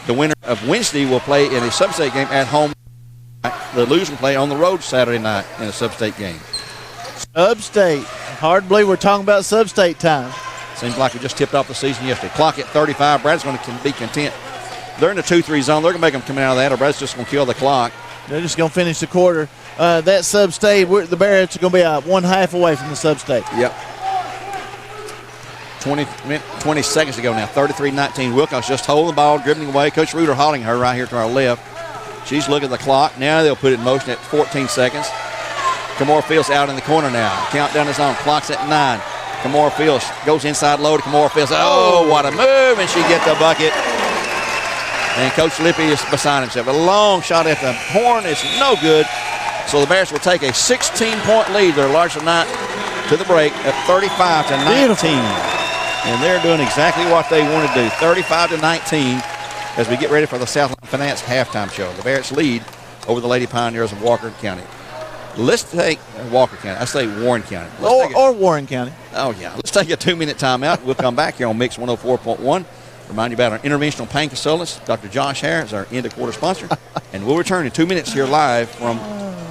The winner of Wednesday will play in a sub-state game at home. The loser will play on the road Saturday night in a sub-state game. Sub-state. Hard to believe we're talking about sub-state time. Seems like we just tipped off the season yesterday. Clock at 35. Brad's going to be content. They're in the 2-3 zone. They're going to make them come out of that, or Brad's just going to kill the clock. They're just going to finish the quarter. That sub-state, the Bearettes are going to be 1/2 away from the sub-state. Yep. 20 seconds to go now. 33-19. Wilcox just holding the ball, dribbling away. Coach Reuter holding her right here to our left. She's looking at the clock. Now they'll put it in motion at 14 seconds. Kamora Fields out in the corner now. Countdown is on. Clock's at 9. Kamora Fields goes inside low to Kamora Fields. Oh, what a move, and she gets the bucket. And Coach Lippy is beside himself. A long shot at the horn is no good. So the Bears will take a 16-point lead. They're large tonight to the break at 35-19. Beautiful. And they're doing exactly what they want to do. 35-19 as we get ready for the Southland Finance halftime show. The Bears lead over the Lady Pioneers of Walker County. Let's take Walker County. I say Warren County. Or Warren County. Oh, yeah. Let's take a 2-minute timeout. We'll come back here on Mix 104.1. Remind you about our interventional pain consultants. Dr. Josh Harris is our end of quarter sponsor. And we'll return in 2 minutes here live from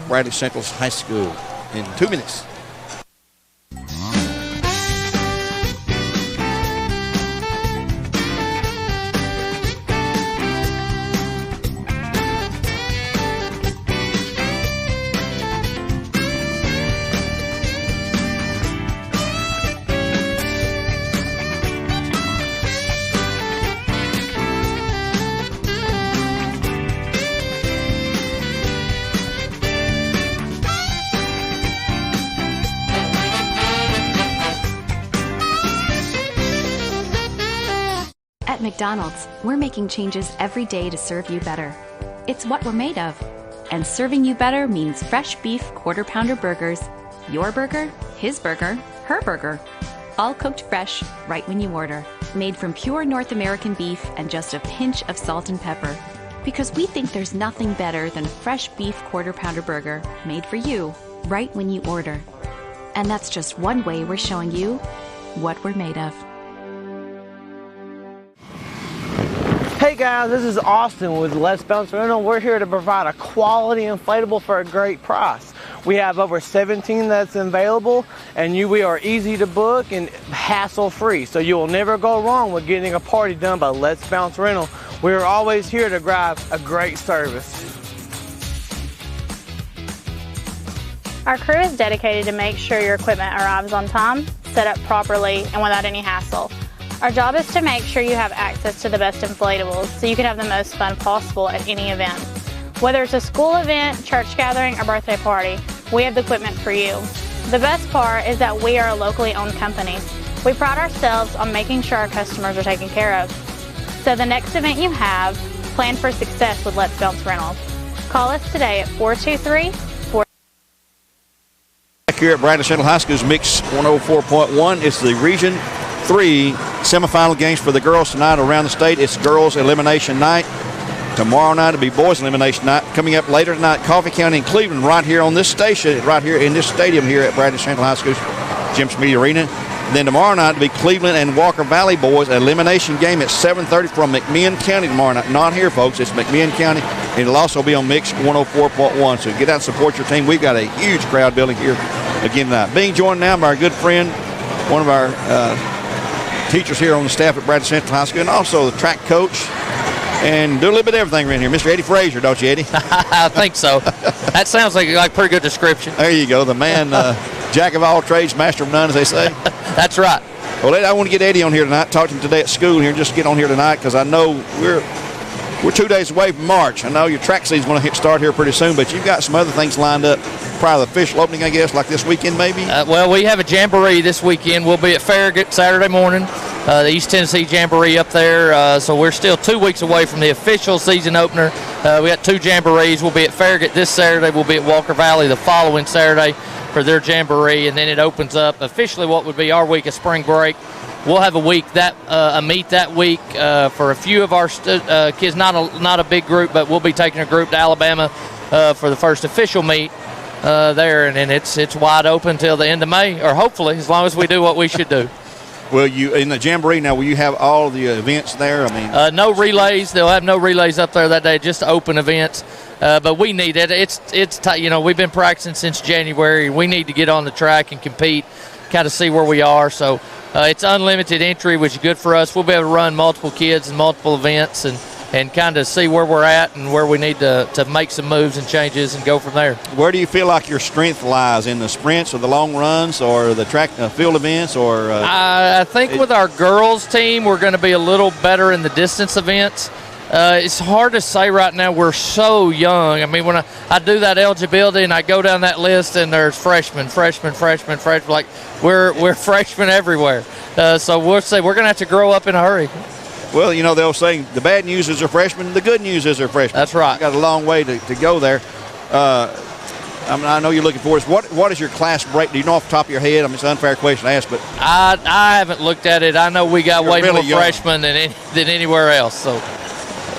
Bradley Central's high school. In 2 minutes. At McDonald's, we're making changes every day to serve you better. It's what we're made of. And serving you better means fresh beef quarter-pounder burgers. Your burger, his burger, her burger. All cooked fresh, right when you order. Made from pure North American beef and just a pinch of salt and pepper. Because we think there's nothing better than a fresh beef quarter-pounder burger made for you, right when you order. And that's just one way we're showing you what we're made of. Hey guys, this is Austin with Let's Bounce Rental. We're here to provide a quality inflatable for a great price. We have over 17 that's available, and we are easy to book and hassle-free. So you will never go wrong with getting a party done by Let's Bounce Rental. We are always here to provide a great service. Our crew is dedicated to make sure your equipment arrives on time, set up properly, and without any hassle. Our job is to make sure you have access to the best inflatables so you can have the most fun possible at any event. Whether it's a school event, church gathering, or birthday party, we have the equipment for you. The best part is that we are a locally owned company. We pride ourselves on making sure our customers are taken care of. So the next event you have, plan for success with Let's Bounce Rentals. Call us today at 423-4... Back here at Bradley Central High School's Mix 104.1, it's the Region 3 semifinal games for the girls tonight around the state. It's girls elimination night. Tomorrow night it'll be boys elimination night. Coming up later tonight, Coffee County and Cleveland right here on this station, right here in this stadium here at Bradley Central High School, Jim Smiddy Arena. And then tomorrow night it'll be Cleveland and Walker Valley boys elimination game at 7:30 from McMinn County tomorrow night. Not here, folks. It's McMinn County. And it'll also be on Mix 104.1. So get out and support your team. We've got a huge crowd building here again tonight. Being joined now by our good friend, one of our teachers here on the staff at Bradley Central High School, and also the track coach, and do a little bit of everything around here. Mr. Eddie Frazier, don't you, Eddie? I think so. That sounds like a pretty good description. There you go. The man, jack of all trades, master of none, as they say. That's right. Well, I want to get Eddie on here tonight, talk to him today at school here, just get on here tonight, because I know we're 2 days away from March. I know your track season's going to start here pretty soon, but you've got some other things lined up prior to the official opening, I guess, like this weekend maybe? Well, we have a jamboree this weekend. We'll be at Farragut Saturday morning, the East Tennessee Jamboree up there. So we're still 2 weeks away from the official season opener. We got 2 jamborees. We'll be at Farragut this Saturday. We'll be at Walker Valley the following Saturday for their jamboree, and then it opens up officially what would be our week of spring break. We'll have a meet that week for a few of our kids, not a big group, but we'll be taking a group to Alabama for the first official meet there, and then it's wide open till the end of May, or hopefully, as long as we do what we should do. Will you, in the jamboree now, will you have all the events there? I mean, no relays. They'll have no relays up there that day, just open events. But we need it. We've been practicing since January. We need to get on the track and compete, kind of see where we are. So it's unlimited entry, which is good for us. We'll be able to run multiple kids and multiple events and kind of see where we're at and where we need to make some moves and changes and go from there. Where do you feel like your strength lies, in the sprints or the long runs or the track field events? Or I think with our girls team, we're going to be a little better in the distance events. It's hard to say right now. We're so young. I mean, when I do that eligibility and I go down that list and there's freshmen. Like we're freshmen everywhere. So we'll say we're going to have to grow up in a hurry. Well, they'll say the bad news is they're freshmen, the good news is they're freshmen. That's right. You've got a long way to go there. I know you're looking for us. What is your class break? Do you know off the top of your head? I mean, it's an unfair question to ask, but I haven't looked at it. I know we got way really more young. freshmen than anywhere else. So,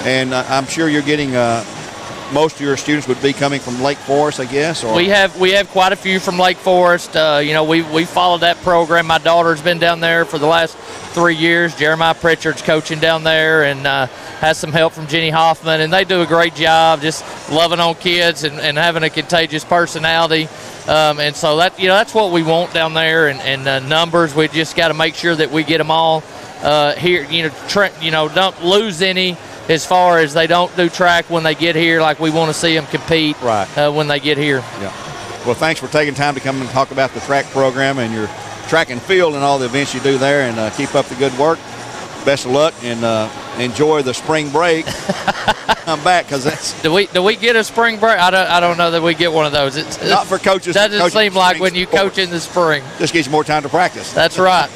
and I'm sure you're getting most of your students would be coming from Lake Forest, I guess. Or? We have quite a few from Lake Forest. We followed that program. My daughter's been down there for the last 3 years. Jeremiah Pritchard's coaching down there and has some help from Jenny Hoffman, and they do a great job just loving on kids and having a contagious personality. And so that's what we want down there. And numbers, we just got to make sure that we get them all here. Don't lose any as far as they don't do track when they get here. Like, we want to see them compete when they get here. Yeah. Well, thanks for taking time to come and talk about the track program and your track and field and all the events you do there, and keep up the good work. Best of luck, and enjoy the spring break. Come back, because that's. Do we get a spring break? I don't know that we get one of those. It's not for coaches. Doesn't seem like when you coach in the spring. Just gives you more time to practice. That's right.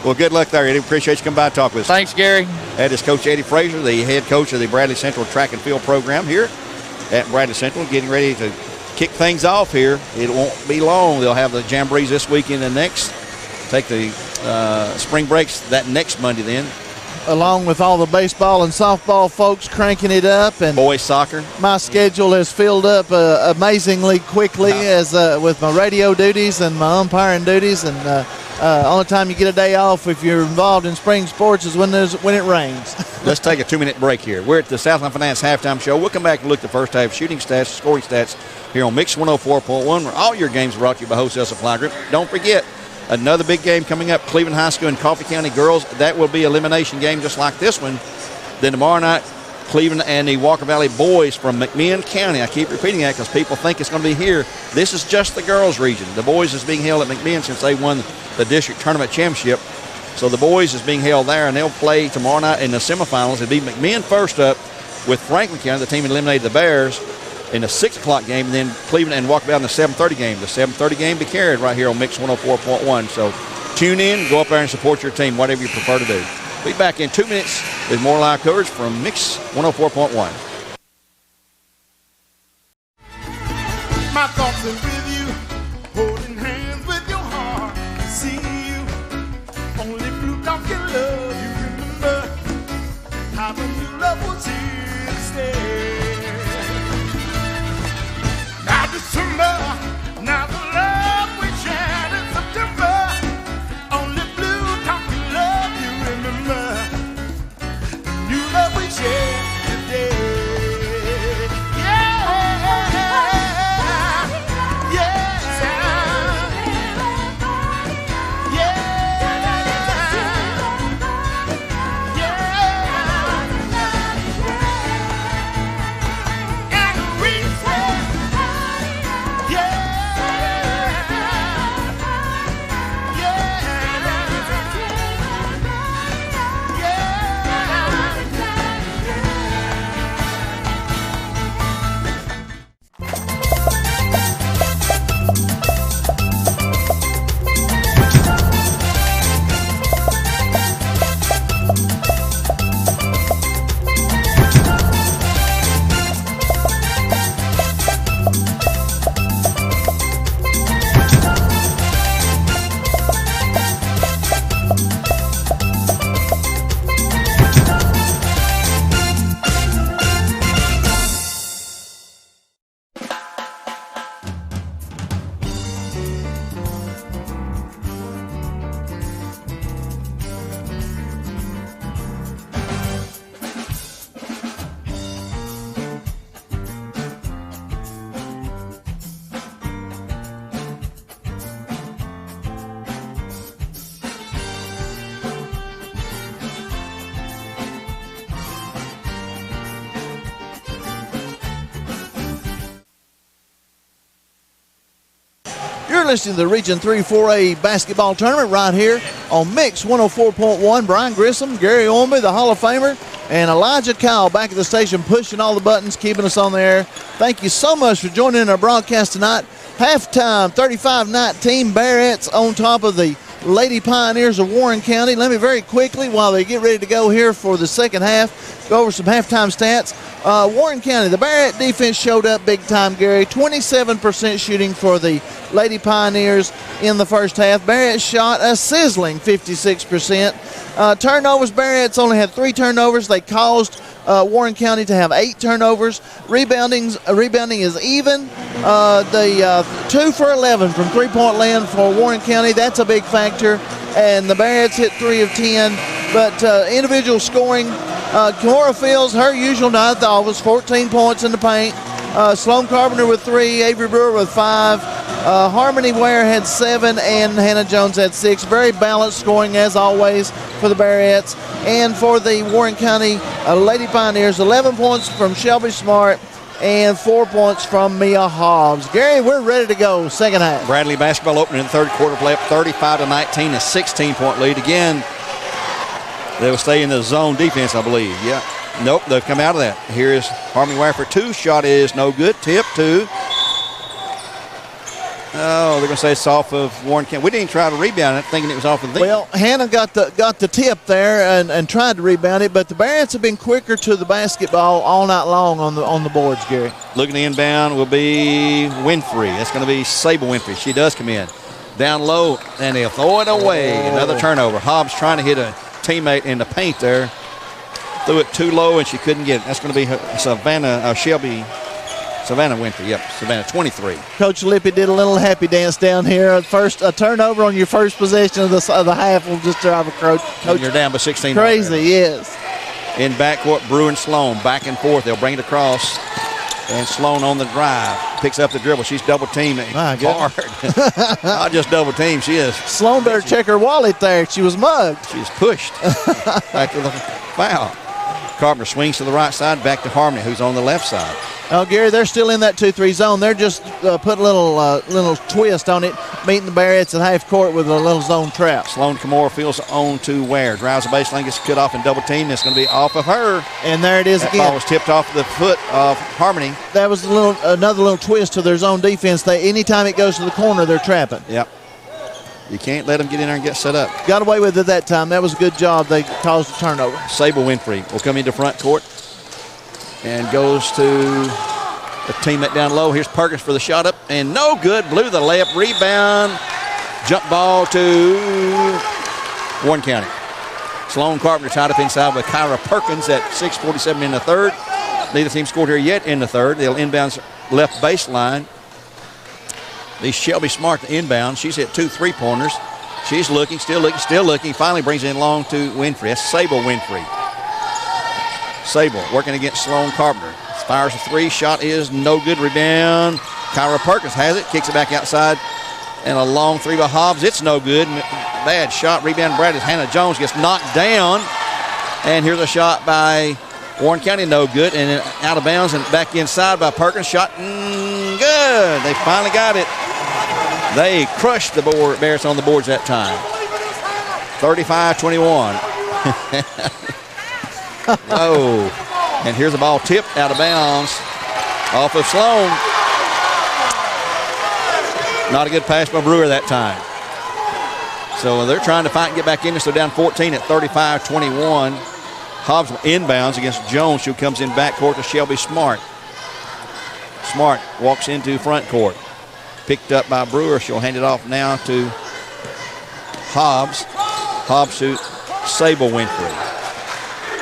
Well, good luck there, Eddie. Appreciate you coming by and talk with us. Thanks, Gary. That is Coach Eddie Frazier, the head coach of the Bradley Central Track and Field program here at Bradley Central, getting ready to kick things off here. It won't be long. They'll have the jamborees this weekend and next. Take the spring breaks that next Monday then. Along with all the baseball and softball folks cranking it up. And boys soccer. My schedule has filled up amazingly quickly as with my radio duties and my umpiring duties. And only time you get a day off if you're involved in spring sports is when it rains. Let's take a 2-minute break here. We're at the Southland Finance Halftime Show. We'll come back and look at the first half shooting stats, scoring stats here on Mix 104.1, where all your games are brought to you by Wholesale Supply Group. Don't forget, another big game coming up, Cleveland High School and Coffee County girls. That will be an elimination game just like this one. Then tomorrow night, Cleveland and the Walker Valley boys from McMinn County. I keep repeating that because people think it's going to be here. This is just the girls region. The boys is being held at McMinn since they won the district tournament championship. So the boys is being held there, and they'll play tomorrow night in the semifinals. It'll be McMinn first up with Franklin County, the team that eliminated the Bears, in the 6 o'clock game, and then Cleveland and Walker Valley in the 7:30 game. The 7:30 game be carried right here on Mix 104.1. So tune in, go up there and support your team, whatever you prefer to do. Be back in 2 minutes with more live coverage from Mix 104.1. My thoughts are with you, holding hands with your heart. See you, only blue dog can love you. Remember how the new love was here to stay. Now December, now the love we shared in September. Only blue dog can love you. Remember the new love we shared today. You're listening to the Region 3 4A basketball tournament right here on Mix 104.1. Brian Grissom, Gary Ormby, the Hall of Famer, and Elijah Kyle back at the station pushing all the buttons, keeping us on the air. Thank you so much for joining in our broadcast tonight. Halftime, 35-19, Bearettes on top of the Lady Pioneers of Warren County. Let me very quickly, while they get ready to go here for the second half, go over some halftime stats. Warren County, the Bearette defense showed up big time, Gary. 27% shooting for the Lady Pioneers in the first half. Bearette shot a sizzling 56%. Turnovers, Bearette's only had 3 turnovers. They caused Warren County to have 8 turnovers. Rebounding is even. The 2 for 11 from three-point land for Warren County. That's a big factor. and the Bearettes hit 3 of 10. But individual scoring, Kimora Fields, her usual night was 14 points in the paint. Sloan Carpenter with 3, Avery Brewer with 5, Harmony Ware had 7, and Hannah Jones had 6. Very balanced scoring as always for the Bearettes. And for the Warren County Lady Pioneers, 11 points from Shelby Smart and 4 points from Mia Hobbs. Gary, we're ready to go second half. Bradley basketball opening in the third quarter, play up 35-19, a 16-point lead. Again, they will stay in the zone defense, I believe. Yeah. Nope, they've come out of that. Here is Harmony Ware for 2. Shot is no good. Tip 2. Oh, they're going to say it's off of Warren County. We didn't even try to rebound it, thinking it was off of them. Well, Hannah got the tip there and tried to rebound it, but the Bearettes have been quicker to the basketball all night long on the boards, Gary. Looking to inbound will be Winfrey. That's going to be Sable Winfrey. She does come in. Down low, and they'll throw it away. Another turnover. Hobbs trying to hit a teammate in the paint there. Threw it too low, and she couldn't get it. That's going to be Savannah Winfrey. Yep, Savannah 23. Coach Lippy did a little happy dance down here. First, a turnover on your first possession of the half will just drive a coach. You're down by 16. Crazy, yes. In backcourt, Brewer and Sloan back and forth. They'll bring it across. And Sloan on the drive. Picks up the dribble. She's double-teamed hard. Not just double-teamed. She is. Sloan better check her wallet there. She was mugged. She's pushed back to the foul. Carpenter swings to the right side, back to Harmony, who's on the left side. Oh, Gary, they're still in that 2-3 zone. They're just putting a little twist on it, meeting the Bearettes at half court with a little zone trap. Sloan Kimora Fields on to Ware. Drives the baseline, gets cut off and double team. It's going to be off of her. And there it is that again. Ball was tipped off the foot of Harmony. That was another little twist to their zone defense. Anytime it goes to the corner, they're trapping. Yep. You can't let them get in there and get set up. Got away with it that time. That was a good job. They caused a turnover. Sable Winfrey will come into front court and goes to the teammate down low. Here's Perkins for the shot up, and no good. Blew the layup. Rebound. Jump ball to Warren County. Sloan Carpenter tied up inside with Kyra Perkins at 6:47 in the third. Neither team scored here yet in the third. They'll inbounds left baseline. The Shelby Smart to inbound. She's hit 2 3-pointers. She's looking, still looking. Finally brings it in long to Winfrey. That's Sable Winfrey. Sable working against Sloan Carpenter. Fires a 3. Shot is no good. Rebound. Kyra Perkins has it. Kicks it back outside. And a long 3 by Hobbs. It's no good. Bad shot. Rebound Bradley. Hannah Jones gets knocked down. And here's a shot by Warren County. No good. And out of bounds and back inside by Perkins. Shot good. They finally got it. They crushed the Bears on the boards that time. 35-21. Oh. And here's the ball tipped out of bounds off of Sloan. Not a good pass by Brewer that time. So they're trying to fight and get back in. So down 14 at 35-21. Hobbs inbounds against Jones, who comes in backcourt to Shelby Smart. Smart walks into front court. Picked up by Brewer. She'll hand it off now to Hobbs. Hobbs to Sable Winfrey.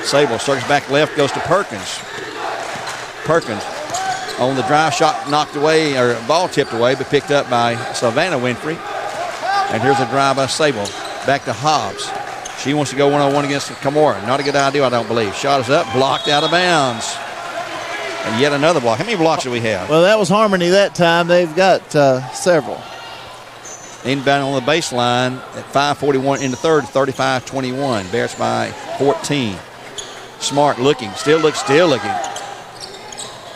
Sable circles back left, goes to Perkins. Perkins on the drive, shot knocked away, or ball tipped away, but picked up by Savannah Winfrey. And here's a drive by Sable. Back to Hobbs. She wants to go one-on-one against Kimora. Not a good idea, I don't believe. Shot is up, blocked out of bounds. And yet another block. How many blocks do we have? Well, that was Harmony that time. They've got several. Inbound on the baseline at 5:41 in the third, 35-21. Bears by 14. Smart looking, still looking.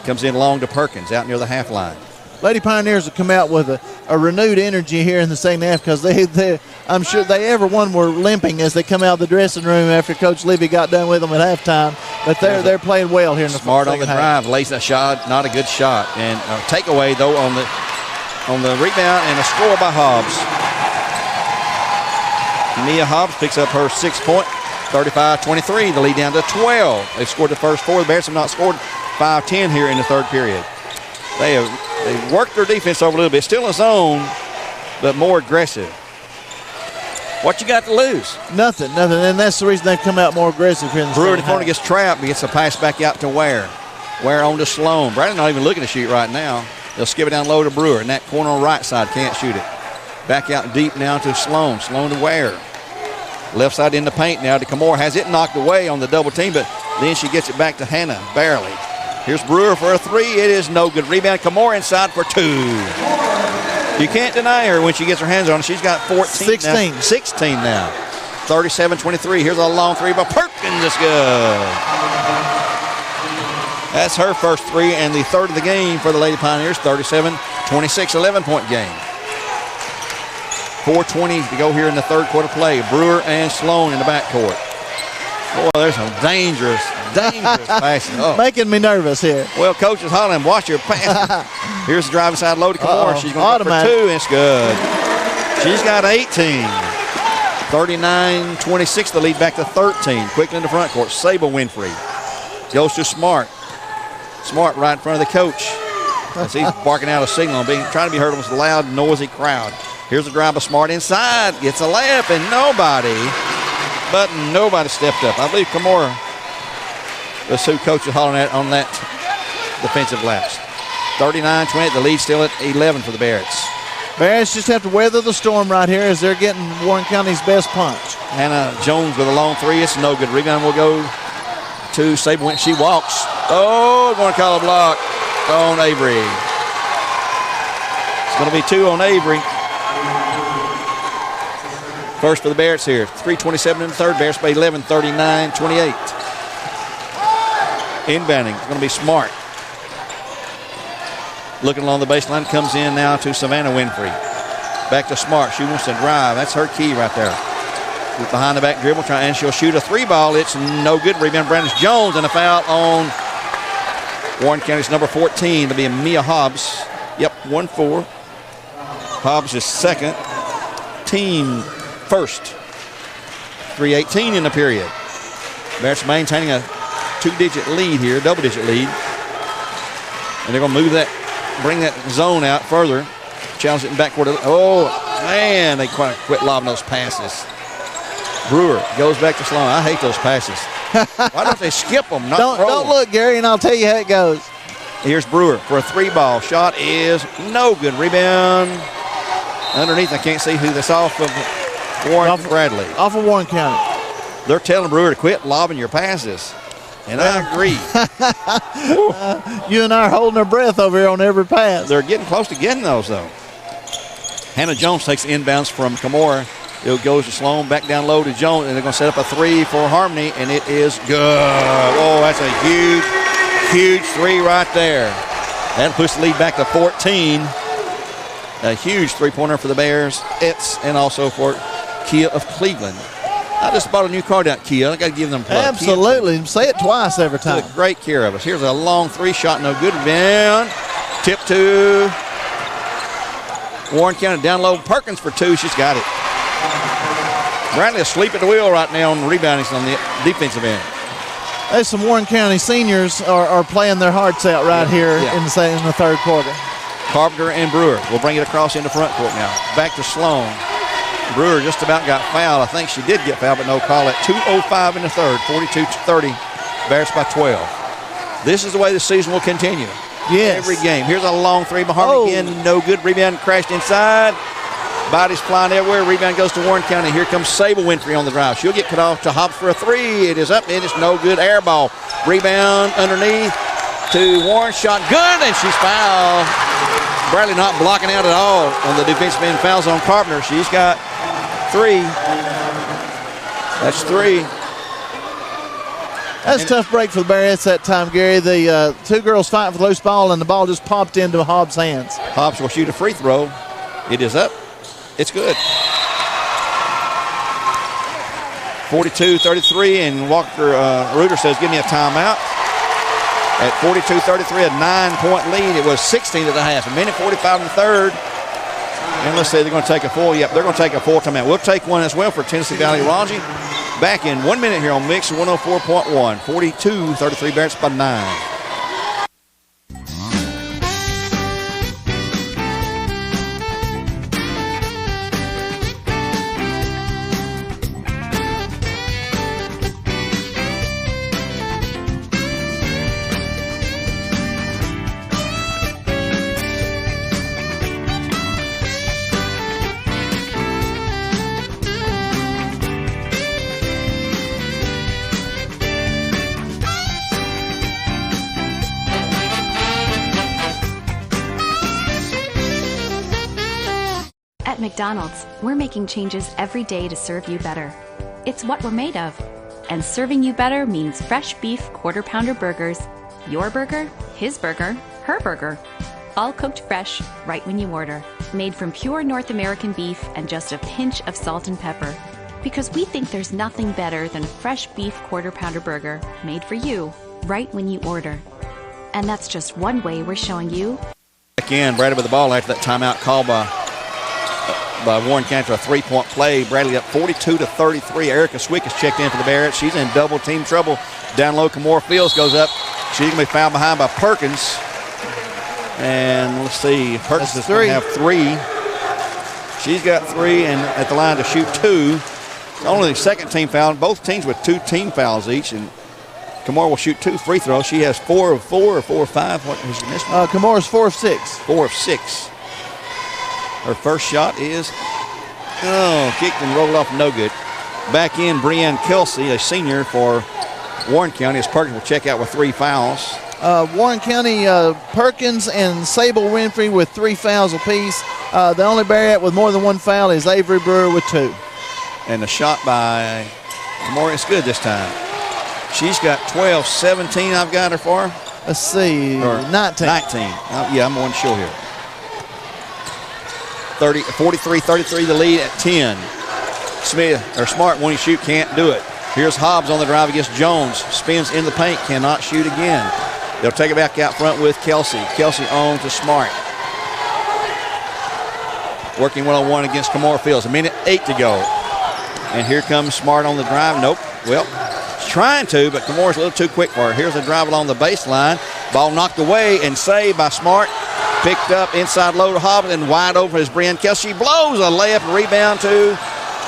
Comes in long to Perkins out near the half line. Lady Pioneers have come out with a renewed energy here in the second half because I'm sure everyone were limping as they come out of the dressing room after Coach Levy got done with them at halftime. But they're playing well here in the Smart on the drive, lays that shot, not a good shot. And a takeaway though on the rebound and a score by Hobbs. Mia Hobbs picks up her 6th point, 35-23. The lead down to 12. They've scored the first 4. The Bears have not scored 5-10 here in the third period. They've worked their defense over a little bit. Still in zone, but more aggressive. What you got to lose? Nothing. And that's the reason they've come out more aggressive here in the Brewer in the corner gets trapped. He gets a pass back out to Ware. Ware on to Sloan. Bradley's not even looking to shoot right now. They'll skip it down low to Brewer. In that corner on the right side, can't shoot it. Back out deep now to Sloan. Sloan to Ware. Left side in the paint now to Kamora. Has it knocked away on the double team, but then she gets it back to Hannah, barely. Here's Brewer for a three. It is no good. Rebound, Kamora inside for two. You can't deny her when she gets her hands on it. She's got 16 now. 37-23. Here's a long three by Perkins. It's good. That's her first three and the third of the game for the Lady Pioneers. 37-26, 11-point game. 4:20 to go here in the third quarter play. Brewer and Sloan in the backcourt. Boy, there's some dangerous passing. Oh. Making me nervous here. Well, Coach is hollering, watch your pass. Here's the driving side low to Kamora. She's going to go for two, and it's good. She's got 18. 39-26, the lead back to 13. Quickly in the front court. Sable Winfrey goes to Smart. Smart right in front of the coach as he's barking out a signal, trying to be heard amongst a loud, noisy crowd. Here's a drive of Smart inside. Gets a layup, and nobody stepped up. I believe Kamora was who coach is hollering at on that defensive lapse. 39-28, the lead still at 11 for the Bearettes. Bearettes just have to weather the storm right here as they're getting Warren County's best punch. Hannah Jones with a long three. It's no good. Rebound will go to Sable. She walks. Oh, going to call a block on Avery. It's going to be two on Avery. First for the Bearettes here. 3:27 in the third. Bearettes by 11, 39-28. Inbounding. It's going to be Smart. Looking along the baseline. Comes in now to Savannah Winfrey. Back to Smart. She wants to drive. That's her key right there. With behind the back dribble. And she'll shoot a three ball. It's no good. Rebound Brandis Jones. And a foul on Warren County's number 14. It'll be Mia Hobbs. Yep, 1-4. Hobbs is second. Team first. 3:18 in the period. Bearettes maintaining a two-digit lead here, double-digit lead. And they're going to move that, bring that zone out further. Challenge it in backcourt. Oh, man, they quit lobbing those passes. Brewer goes back to Sloan. I hate those passes. Why don't they skip them, not throw them? Don't look, Gary, and I'll tell you how it goes. Here's Brewer for a three ball. Shot is no good. Rebound underneath. I can't see who that's off of. Warren Bradley. Off of Warren County. They're telling Brewer to quit lobbing your passes. And I agree. You and I are holding our breath over here on every pass. They're getting close to getting those, though. Hannah Jones takes the inbounds from Kamora. It goes to Sloan, back down low to Jones, and they're going to set up a three for Harmony, and it is good. Oh, that's a huge three right there. That puts the lead back to 14. A huge three-pointer for the Bears. And also for Kia of Cleveland. I just bought a new car down at Kia. I got to give them a plug. Absolutely. Kia. Say it twice every time. Took great care of us. Here's a long three shot, no good. Down. Tip to Warren County. Down low. Perkins for two. She's got it. Bradley asleep at the wheel right now on the rebounding on the defensive end. There's some Warren County seniors are playing their hearts out right here in the third quarter. Carpenter and Brewer will bring it across into front court now. Back to Sloan. Brewer just about got fouled. I think she did get fouled, but no call at 2:05 in the third. 42-30. Bears by 12. This is the way the season will continue. Yes. Every game. Here's a long three by Harmony again. No good. Rebound crashed inside. Bodies flying everywhere. Rebound goes to Warren County. Here comes Sable Winfrey on the drive. She'll get cut off to Hobbs for a three. It is up. It is no good. Air ball. Rebound underneath to Warren. Shot good, and she's fouled. Bradley not blocking out at all on the defensive end. Fouls on Carpenter. She's got three. That's three. That's a tough break for the Bearettes that time, Gary. The two girls fighting for the loose ball, and the ball just popped into Hobbs' hands. Hobbs will shoot a free throw. It is up. It's good. 42-33, and Walker Reuter says, give me a timeout. At 42-33, a 9-point lead. It was 16 at the half. A minute 45 in the third. And let's say they're going to take a full. Yep, they're going to take a full timeout. We'll take one as well for Tennessee Valley Raji. Back in 1 minute here on Mix 104.1. 42-33, Bearettes by 9. At McDonald's, we're making changes every day to serve you better. It's what we're made of. And serving you better means fresh beef quarter-pounder burgers. Your burger, his burger, her burger. All cooked fresh, right when you order. Made from pure North American beef and just a pinch of salt and pepper. Because we think there's nothing better than a fresh beef quarter-pounder burger made for you, right when you order. And that's just one way we're showing you. Back in, Bradley with the ball after that timeout called by Warren County for a three-point play. Bradley up 42-33. Erica Swick has checked in for the Bearettes. She's in double team trouble. Down low, Kamora Fields goes up. She's going to be fouled behind by Perkins. And let's see, Perkins is going to have 3. She's got 3 and at the line to shoot 2. Only the second team foul. Both teams with 2 team fouls each. And Kamora will shoot 2 free throws. She has 4 of 4 or 4 of 5. What was she missing? Kamora's 4 of 6. 4 of 6. Her first shot is, kicked and rolled off, no good. Back in, Breanne Kelsey, a senior for Warren County, as Perkins will check out with 3 fouls. Warren County, Perkins and Sable Winfrey with 3 fouls apiece. The only Bearette with more than 1 foul is Avery Brewer with 2. And the shot by Kamora is good this time. She's got 12, 17 I've got her for. Let's see, 19. 19. Yeah, I'm on show here. 43-33 the lead at 10. Smart when he shoot, can't do it. Here's Hobbs on the drive against Jones. Spins in the paint, cannot shoot again. They'll take it back out front with Kelsey. Kelsey on to Smart. Working one-on-one against Kamora Fields. 1:08 to go. And here comes Smart on the drive. Nope. Well, she's trying to, but Kamora's a little too quick for her. Here's a drive along the baseline. Ball knocked away and saved by Smart. Picked up inside low to Hobbs and wide open is Breanne Kelsey. She blows a layup and rebound to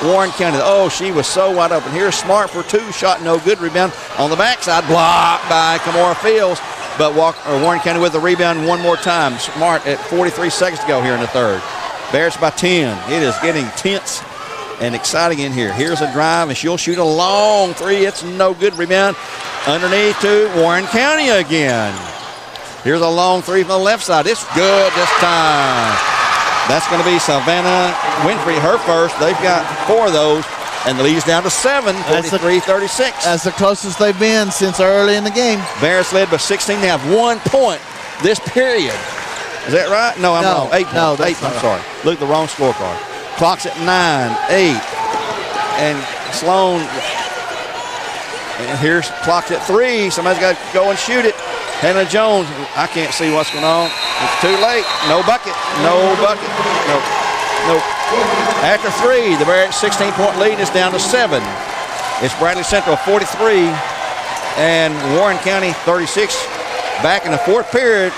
Warren County. Oh, she was so wide open. Here's Smart for 2. Shot no good. Rebound on the backside. Blocked by Kamora Fields. But Warren County with the rebound one more time. Smart at 43 seconds to go here in the third. Bears by 10. It is getting tense and exciting in here. Here's a drive, and she'll shoot a long 3. It's no good. Rebound underneath to Warren County again. Here's a long 3 from the left side. It's good this time. That's going to be Savannah Winfrey, her first. They've got 4 of those, and the lead's down to 7, 43-36. That's the closest they've been since early in the game. Bears led by 16. They have 1 point this period. Is that right? No, I'm wrong. 8 points. 8 points. Sorry. Look at the wrong scorecard. Clock's at 9, 8. And Sloan. And here's clock's at 3. Somebody's got to go and shoot it. Hannah Jones, I can't see what's going on. It's too late. No bucket. No bucket. Nope. After 3, the Bearettes 16-point lead is down to 7. It's Bradley Central 43 and Warren County 36. Back in the 4th period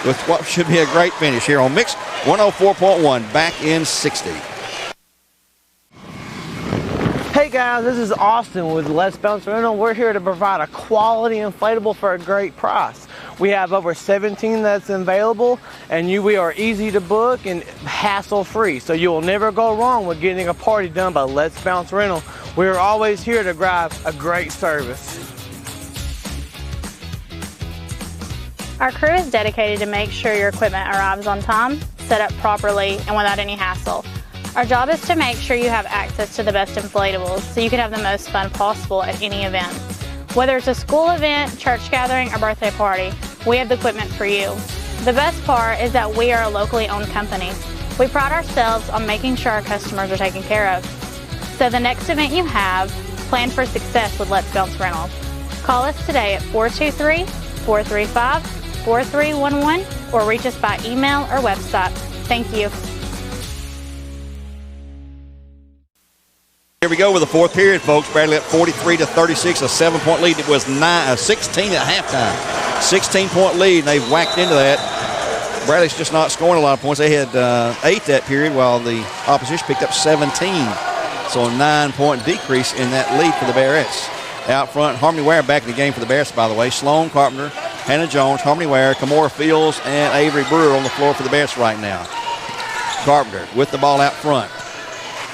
with what should be a great finish here on Mix 104.1. Back in 60. Hey guys, this is Austin with Let's Bounce Rental. We're here to provide a quality inflatable for a great price. We have over 17 that's available, and we are easy to book and hassle-free. So you will never go wrong with getting a party done by Let's Bounce Rental. We are always here to provide a great service. Our crew is dedicated to make sure your equipment arrives on time, set up properly, and without any hassle. Our job is to make sure you have access to the best inflatables so you can have the most fun possible at any event. Whether it's a school event, church gathering, or birthday party, we have the equipment for you. The best part is that we are a locally owned company. We pride ourselves on making sure our customers are taken care of. So the next event you have, plan for success with Let's Bounce Rentals. Call us today at 423-435-4311 or reach us by email or website. Thank you. Here we go with the 4th period, folks. Bradley up 43-36, a 7-point lead. It was 16 at halftime. 16-point lead, and they've whacked into that. Bradley's just not scoring a lot of points. They had 8 that period, while the opposition picked up 17. So a 9-point decrease in that lead for the Bearettes. Out front, Harmony Ware back in the game for the Bears, by the way. Sloan Carpenter, Hannah Jones, Harmony Ware, Kamora Fields, and Avery Brewer on the floor for the Bears right now. Carpenter with the ball out front.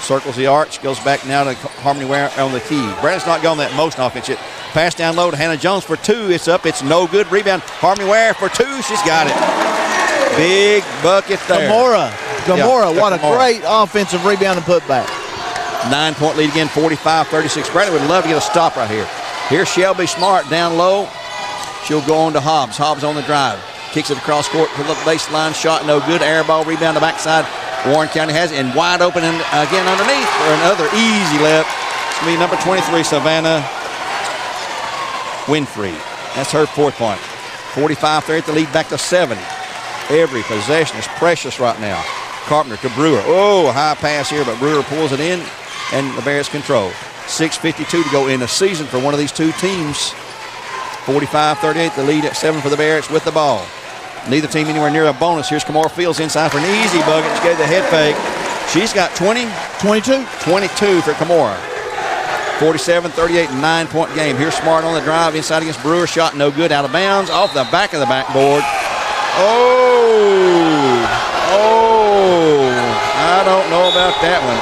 Circles the arch, goes back now to Harmony Ware on the key. Bradley's not going that motion offense yet. Pass down low to Hannah Jones for 2. It's up. It's no good. Rebound. Harmony Ware for 2. She's got it. Big bucket there. Gamora, Yeah, what a Gamora. great offensive rebound and putback. 9-point lead again, 45-36. Bradley would love to get a stop right here. Here's Shelby Smart down low. She'll go on to Hobbs. Hobbs on the drive. Kicks it across court to the baseline. Shot no good. Air ball rebound to backside. Warren County has it. And wide open and again underneath for another easy layup. It's going to be number 23, Savannah Winfrey. That's her 4th point. 45-38, the lead back to 7. Every possession is precious right now. Carpenter to Brewer. Oh, high pass here, but Brewer pulls it in, and the Bearettes control. 6:52 to go in the season for one of these two teams. 45-38, the lead at 7 for the Bearettes with the ball. Neither team anywhere near a bonus. Here's Kamora Fields inside for an easy bucket. She gave the head fake. She's got 22 for Kamora. 47-38, 9-point game. Here's Smart on the drive inside against Brewer. Shot no good, out of bounds, off the back of the backboard. I don't know about that one.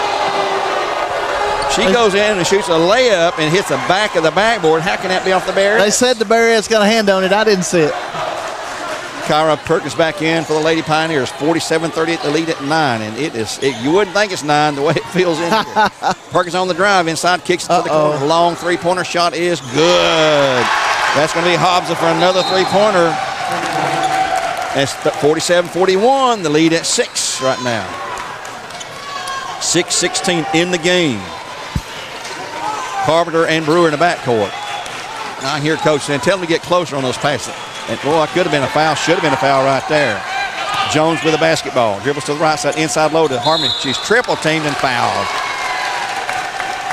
She goes in and shoots a layup and hits the back of the backboard. How can that be off the Bearettes? They said the Bearettes got a hand on it. I didn't see it. Kyra Perkins back in for the Lady Pioneers. 47-38, the lead at 9. And you wouldn't think it's 9 the way it feels in here. Perkins on the drive inside, kicks it to the corner. Long three-pointer shot is good. That's going to be Hobbs for another three-pointer. That's 47-41, the lead at 6 right now. 6:16 in the game. Carpenter and Brewer in the backcourt. I hear Coach saying, tell them to get closer on those passes. And boy, it could have been a foul, should have been a foul right there. Jones with a basketball. Dribbles to the right side, inside low to Harmon. She's triple teamed and fouled.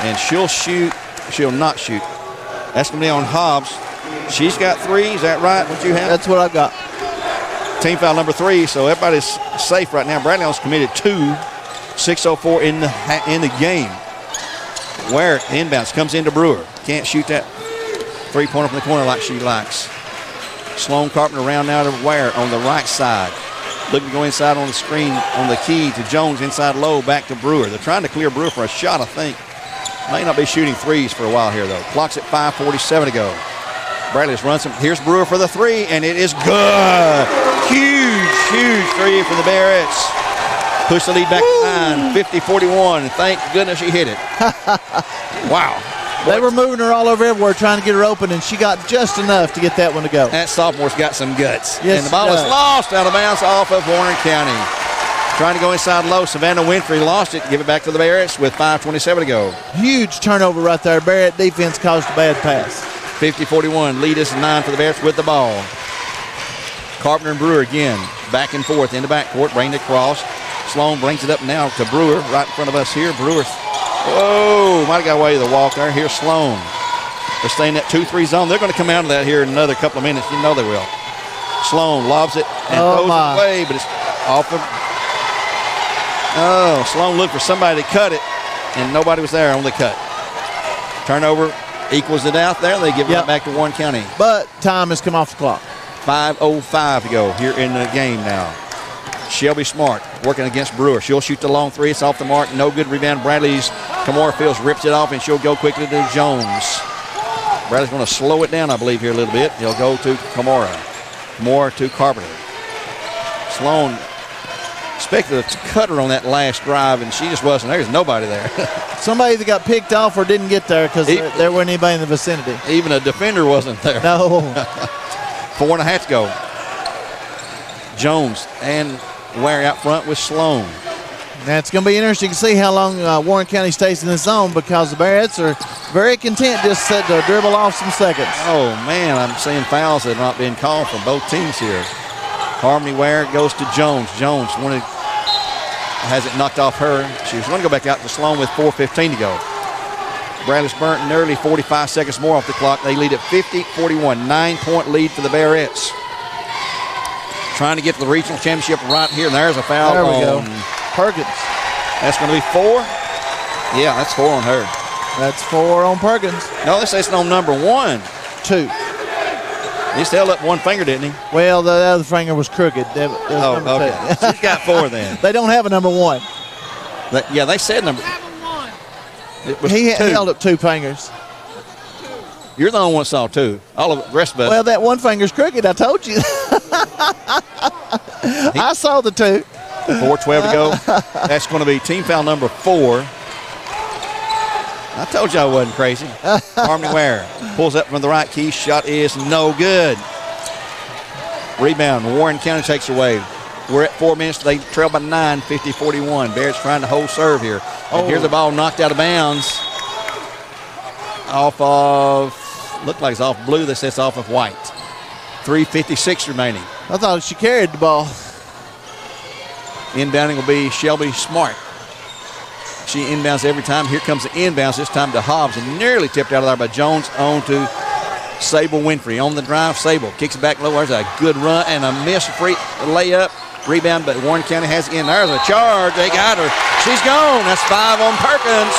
And she'll shoot, she'll not shoot. That's going to be on Hobbs. She's got 3, is that right? What you have? That's what I've got. Team foul number 3, so everybody's safe right now. Bradley Jones committed 2. 6:04 in the game. Ware inbounds, comes into Brewer. Can't shoot that three-pointer from the corner like she likes. Sloan Carpenter around now to Ware on the right side. Looking to go inside on the screen on the key to Jones inside low, back to Brewer. They're trying to clear Brewer for a shot, I think. May not be shooting threes for a while here, though. Clock's at 5:47 to go. Bradley's runs some. Here's Brewer for the 3, and it is good. Huge 3 for the Bearettes. Push the lead back to 9, 50-41. Thank goodness she hit it. Wow. They were moving her all over everywhere trying to get her open, and she got just enough to get that one to go. That sophomore's got some guts. Yes, and the ball is lost out of bounds off of Warren County. Trying to go inside low. Savannah Winfrey lost it. Give it back to the Bearettes with 5:27 to go. Huge turnover right there. Bearette defense caused a bad pass. 50-41. Lead is 9 for the Bearettes with the ball. Carpenter and Brewer again. Back and forth in the backcourt. Bring it across. Sloan brings it up now to Brewer right in front of us here. Brewer, might have got away with the walk there. Here's Sloan. They're staying in that 2-3 zone. They're going to come out of that here in another couple of minutes. You know they will. Sloan lobs it and throws it away, but it's off of. Sloan looked for somebody to cut it, and nobody was there on the cut. Turnover equals it out there. They give it back to Warren County. But time has come off the clock. 5:05 to go here in the game now. Shelby Smart working against Brewer. She'll shoot the long 3. It's off the mark. No good rebound. Bradley's Kamora Fields rips it off, and she'll go quickly to Jones. Bradley's going to slow it down, I believe, here a little bit. He'll go to Kamora. More to Carpenter. Sloan expected to cut her on that last drive, and she just wasn't. There's nobody there. Somebody that got picked off or didn't get there because there wasn't anybody in the vicinity. Even a defender wasn't there. No. 4.5 to go. Jones and Ware out front with Sloan. Now it's going to be interesting to see how long Warren County stays in this zone because the Bearettes are very content just to dribble off some seconds. Oh, man, I'm seeing fouls that have not been called from both teams here. Harmony Ware goes to Jones. Jones has it knocked off her. She's going to go back out to Sloan with 4:15 to go. Bradley's burnt nearly 45 seconds more off the clock. They lead at 50-41. 9-point lead for the Bearettes. Trying to get to the regional championship right here. And there's a foul there we on go. Perkins. That's going to be 4. Yeah, that's 4 on her. That's 4 on Perkins. No, they say it's on number 1. 2. He just held up one finger, didn't he? Well, the other finger was crooked. That was okay. She's got 4 then. They don't have a number 1. They said number 1. He held up 2 fingers. You're the only one that saw 2. All of the rest of us. Well, that one finger's crooked. I told you. I saw the 2. 4:12 to go. That's going to be team foul number 4. I told you I wasn't crazy. Harmony Ware pulls up from the right key. Shot is no good. Rebound. Warren County takes away. We're at 4 minutes. They trail by 9, 50-41. Bearettes trying to hold serve here. And here's the ball knocked out of bounds. Off of, looked like it's off blue. This says off of white. 3:56 remaining. I thought she carried the ball. Inbounding will be Shelby Smart. She inbounds every time. Here comes the inbounds, this time to Hobbs, and nearly tipped out of there by Jones on to Sable Winfrey. On the drive, Sable kicks it back low. There's a good run and a miss free layup. Rebound, but Warren County has it in. There's a charge. They got her. She's gone. That's 5 on Perkins.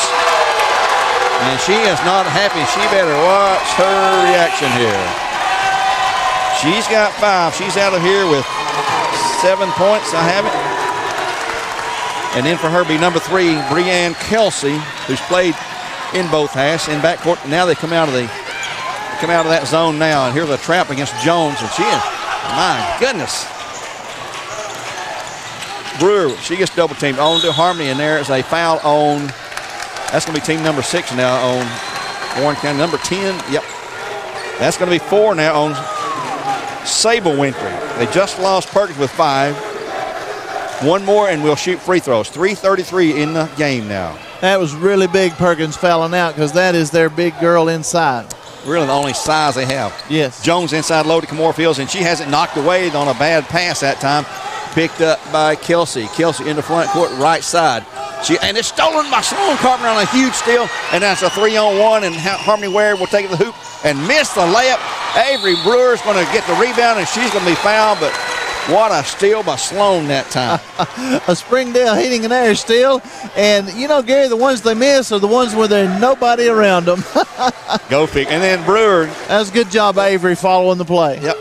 And she is not happy. She better watch her reaction here. She's got 5. She's out of here with 7 points. I have it. And then for her be number 3, Breanne Kelsey, who's played in both halves in backcourt. Now they come out of that zone now, and here's a trap against Jones, and she is, my goodness. Brewer, she gets double teamed on to Harmony, and there is a foul on. That's going to be team number 6 now on Warren County. Number 10, yep. That's going to be 4 now on Sable Winfrey. They just lost Perkins with 5. One more and we'll shoot free throws. 3:33 in the game now. That was really big, Perkins fouling out, because that is their big girl inside. Really the only size they have. Yes. Jones inside low to Kimora Fields, and she has it knocked away on a bad pass that time. Picked up by Kelsey. Kelsey in the front court, right side. And it's stolen by Sloan Carpenter on a huge steal, and that's a 3-on-1, and Harmony Ware will take it to the hoop and miss the layup. Avery Brewer's going to get the rebound, and she's going to be fouled, but what a steal by Sloan that time. A Springdale Heating and Air steal. And, you know, Gary, the ones they miss are the ones where there's nobody around them. Go figure. And then Brewer. That was a good job, Avery, following the play. Yep.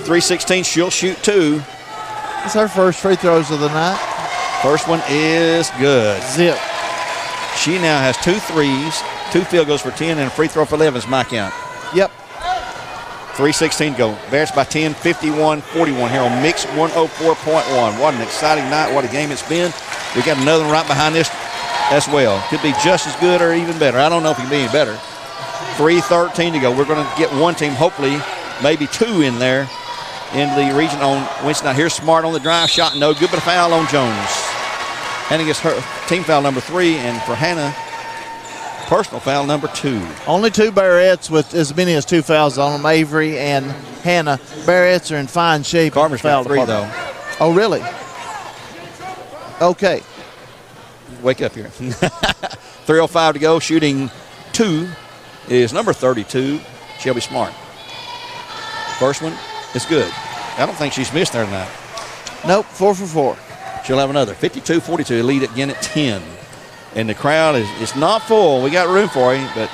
3:16. She'll shoot 2. It's her first free throws of the night. First one is good. Zip. She now has 2 threes, 2 field goals for 10, and a free throw for 11 is my count. Yep. 3:16 to go. Bears by 10, 51-41 here on Mix 104.1. What an exciting night. What a game it's been. We got another one right behind this as well. Could be just as good or even better. I don't know if it can be any better. 3:13 to go. We're going to get one team, hopefully, maybe 2 in there in the region on Wednesday night. Here's Smart on the drive. Shot no good, but a foul on Jones. Hannah gets her team foul number 3, and for Hannah, personal foul number 2. Only 2 Bearettes with as many as 2 fouls on them, Avery and Hannah. Bearettes are in fine shape. Carter's got 3, though. Oh, really? Okay. Wake up here. 3:05 to go. Shooting 2 is number 32, Shelby Smart. First one is good. I don't think she's missed there tonight. Nope, 4 for 4. She'll have another. 52-42, lead again at 10. And the crowd is not full. We got room for you, but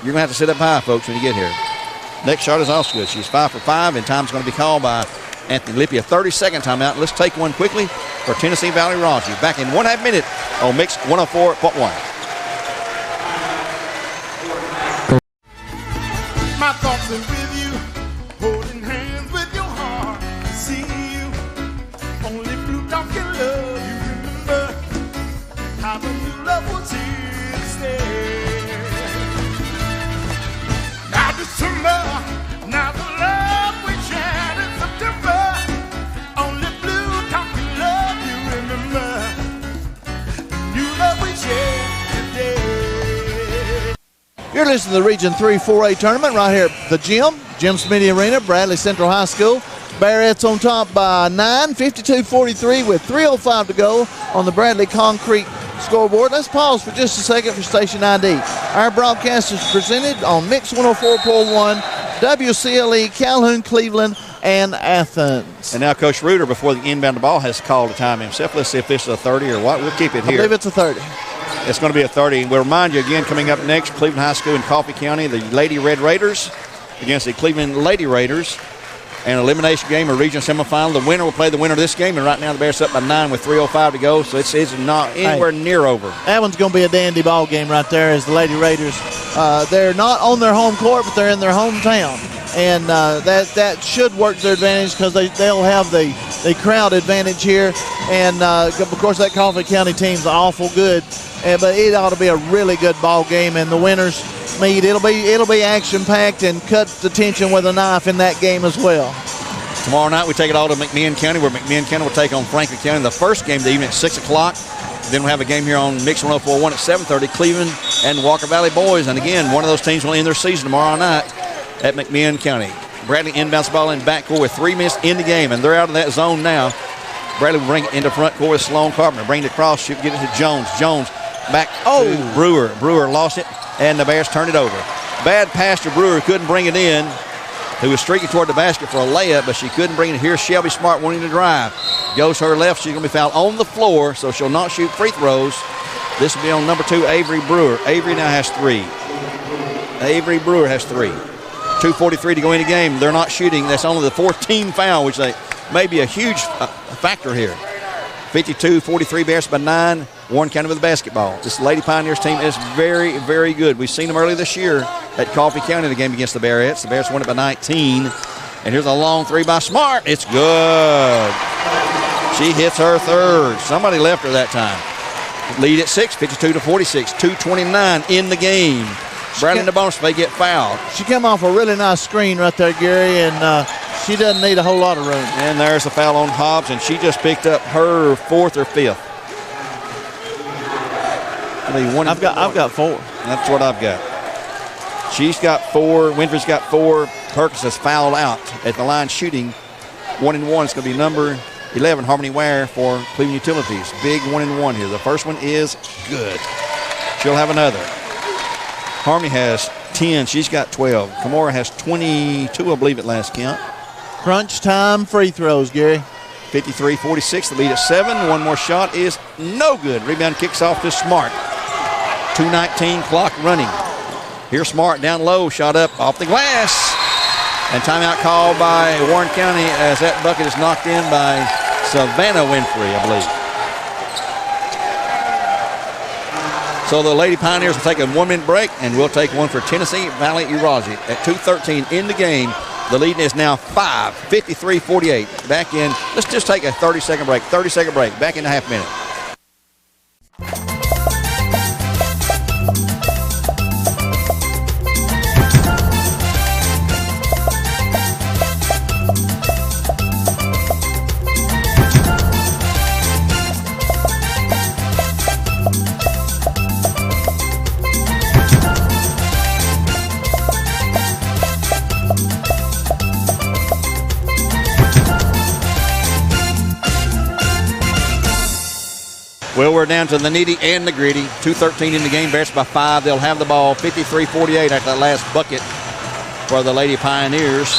you're going to have to sit up high, folks, when you get here. Next shot is also good. She's 5 for 5, and time's going to be called by Anthony Lippi. A 30-second timeout. Let's take one quickly for Tennessee Valley Raji. Back in 1/2 minute on Mix 104.1. My thoughts are with you, holding hands with your heart. See you, only blue dog can love you. Remember how the new love was here to stay. Now December, now the love we shared in September. Only blue dog can love you. Remember the new love we shared today. You're listening to the Region 3 4A tournament right here at the gym, Smiddy Arena, Bradley Central High School. Bearettes on top by 9, 52-43 with 3:05 to go on the Bradley Concrete scoreboard. Let's pause for just a second for station ID. Our broadcast is presented on Mix 104.1, WCLE, Calhoun, Cleveland, and Athens. And now Coach Reuter, before the inbound the ball, has called a time himself. Let's see if this is a 30 or what. We'll keep it here. I believe it's a 30. It's going to be a 30. We'll remind you again, coming up next, Cleveland High School in Coffee County, the Lady Red Raiders against the Cleveland Lady Raiders. An elimination game, a regional semifinal. The winner will play the winner of this game, and right now the Bears up by 9 with 3:05 to go, so it's not anywhere near over. That one's going to be a dandy ball game right there as the Lady Raiders. They're not on their home court, but they're in their hometown. And that should work to their advantage because they'll have the the crowd advantage here. And, of course, that Coffee County team's awful good. But it ought to be a really good ball game, and the winners meet. It'll be action-packed and cut the tension with a knife in that game as well. Tomorrow night we take it all to McMinn County, where McMinn County will take on Franklin County. The first game of the evening at 6 o'clock. Then we'll have a game here on Mix 104.1 at 7:30, Cleveland and Walker Valley Boys. And again, one of those teams will end their season tomorrow night at McMinn County. Bradley inbounds the ball in backcourt with 3 minutes in the game, and they're out of that zone now. Bradley will bring it into front court with Sloan Carpenter. Bring it across, get it to Jones. Jones back to Brewer. Brewer lost it, and the Bears turned it over. Bad pass to Brewer, couldn't bring it in. Who was streaking toward the basket for a layup, but she couldn't bring it. Here's Shelby Smart wanting to drive. Goes to her left. She's going to be fouled on the floor, so she'll not shoot free throws. This will be on number 2, Avery Brewer. Avery now has 3. Avery Brewer has 3. 2:43 to go in the game. They're not shooting. That's only the 4th team foul, which may be a huge factor here. 52-43, Bears by 9. Warren County with the basketball. This Lady Pioneers team is very, very good. We've seen them early this year at Coffee County in the game against the Bearettes. The Bears won it by 19. And here's a long 3 by Smart. It's good. She hits her 3rd. Somebody left her that time. Lead at 6, 52-46. 2:29 in the game. Bradley in the bonus, they get fouled. She came off a really nice screen right there, Gary, and she doesn't need a whole lot of room. And there's the foul on Hobbs, and she just picked up her 4th or 5th. I've got 4. That's what I've got. She's got 4. Winfrey's got 4. Perkins has fouled out at the line shooting. 1-and-1. It's going to be number 11, Harmony Ware for Cleveland Utilities. Big 1-and-1 here. The first one is good. She'll have another. Harmony has 10. She's got 12. Kimura has 22, I believe, at last count. Crunch time free throws, Gary. 53-46. The lead at 7. One more shot is no good. Rebound kicks off to Smart. 2:19 clock running. Here's Smart down low. Shot up off the glass. And timeout called by Warren County as that bucket is knocked in by Savannah Winfrey, I believe. So the Lady Pioneers will take a 1-minute break, and we'll take one for Tennessee Valley Urazi at 2:13 in the game. The lead is now 5, 53-48. Back in. Let's just take a 30-second break. 30-second break. Back in a half minute. Well, we're down to the nitty and the gritty. 2:13 in the game. Bears by 5. They'll have the ball 53-48 after that last bucket for the Lady Pioneers.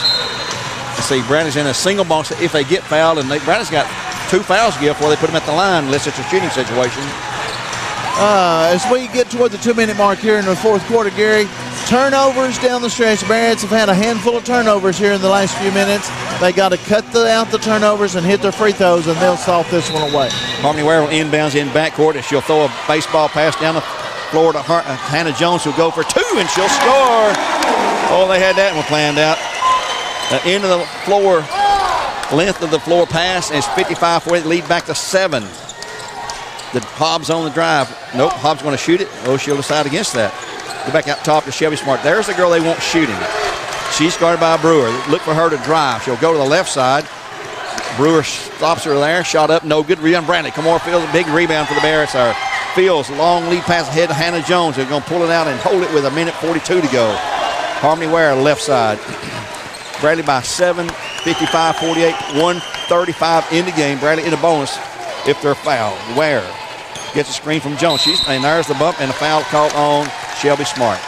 Let's see, Bradley's in a single ball. If they get fouled, and Bradley's got 2 fouls to give before they put him at the line, unless it's a shooting situation. As we get toward the 2-minute mark here in the 4th quarter, Gary, turnovers down the stretch. Bearettes have had a handful of turnovers here in the last few minutes. They got to cut out the turnovers and hit their free throws, and they'll soft this one away. Harmony Ware will inbounds in backcourt, and she'll throw a baseball pass down the floor to Hannah Jones, who'll go for 2, and she'll score. Oh, they had that one planned out. The end of the floor, length of the floor pass is 55-48. Lead back to 7. The Hobbs on the drive. Nope, Hobbs going to shoot it. Oh, she'll decide against that. Go back out top to Shelby Smart. There's the girl they want shooting. She's guarded by Brewer. Look for her to drive. She'll go to the left side. Brewer stops her there. Shot up, no good. Rebound, Bradley. Kamora Fields, a big rebound for the Bears. Fields, long lead pass ahead to Hannah Jones. They're going to pull it out and hold it with 1:42 to go. Harmony Ware, left side. Bradley by 7, 55-48, 1:35 in the game. Bradley in the bonus if they're fouled. Ware gets a screen from Jones. And there's the bump and a foul called on Shelby Smart.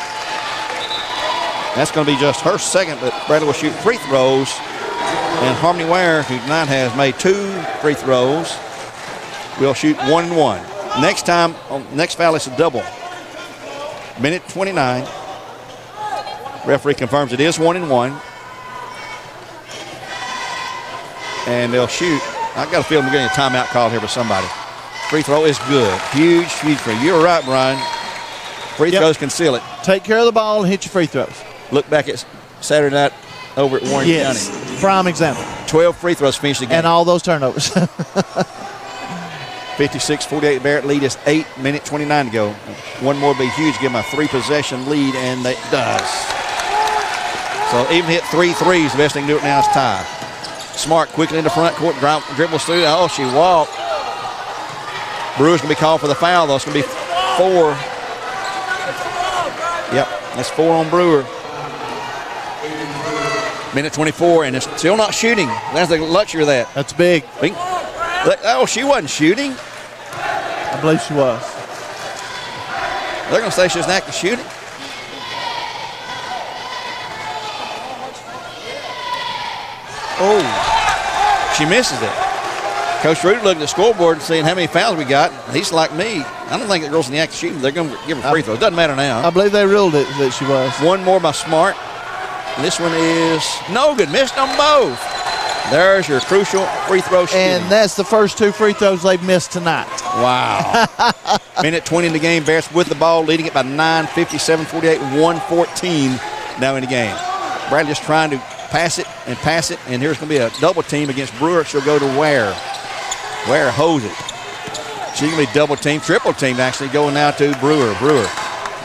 That's going to be just her second, but Bradley will shoot free throws. And Harmony Ware, who tonight has made 2 free throws, will shoot 1-1. Next time, next foul is a double. 1:29. Referee confirms it is 1-1. And they'll shoot. I've got a feeling we're getting a timeout call here for somebody. Free throw is good. Huge free. You're right, Brian. Free throws can seal it. Take care of the ball and hit your free throws. Look back at Saturday night over at Warren County. Prime example. 12 free throws finish the game. And all those turnovers. 56-48, Bearett lead is 8 minutes 29 to go. One more would be huge, give them a 3-possession lead, and it does. So even hit 3 threes, the best they can do it now is tie. Smart quickly in the front court, dribbles through. Oh, she walked. Brewer's going to be called for the foul, though. It's going to be 4. Yep, that's 4 on Brewer. Minute 24, and it's still not shooting. That's the luxury of that. That's big. Oh, she wasn't shooting. I believe she was. They're going to say she was active shooting. Oh, she misses it. Coach Ruder looking at the scoreboard and seeing how many fouls we got. He's like me. I don't think the girls in the act of shooting. They're going to give her free throws. Doesn't matter now. I believe they ruled it that she was. One more by Smart. And this one is no good. Missed them both. There's your crucial free throw shooting. And that's the first 2 free throws they've missed tonight. Wow. Minute 20 in the game. Bears with the ball, leading it by 9, 57-48, 114 now in the game. Bradley just trying to pass it, and here's going to be a double team against Brewer. She'll go to Ware. Ware holds it. She's going to be double team, triple team actually, going now to Brewer. Brewer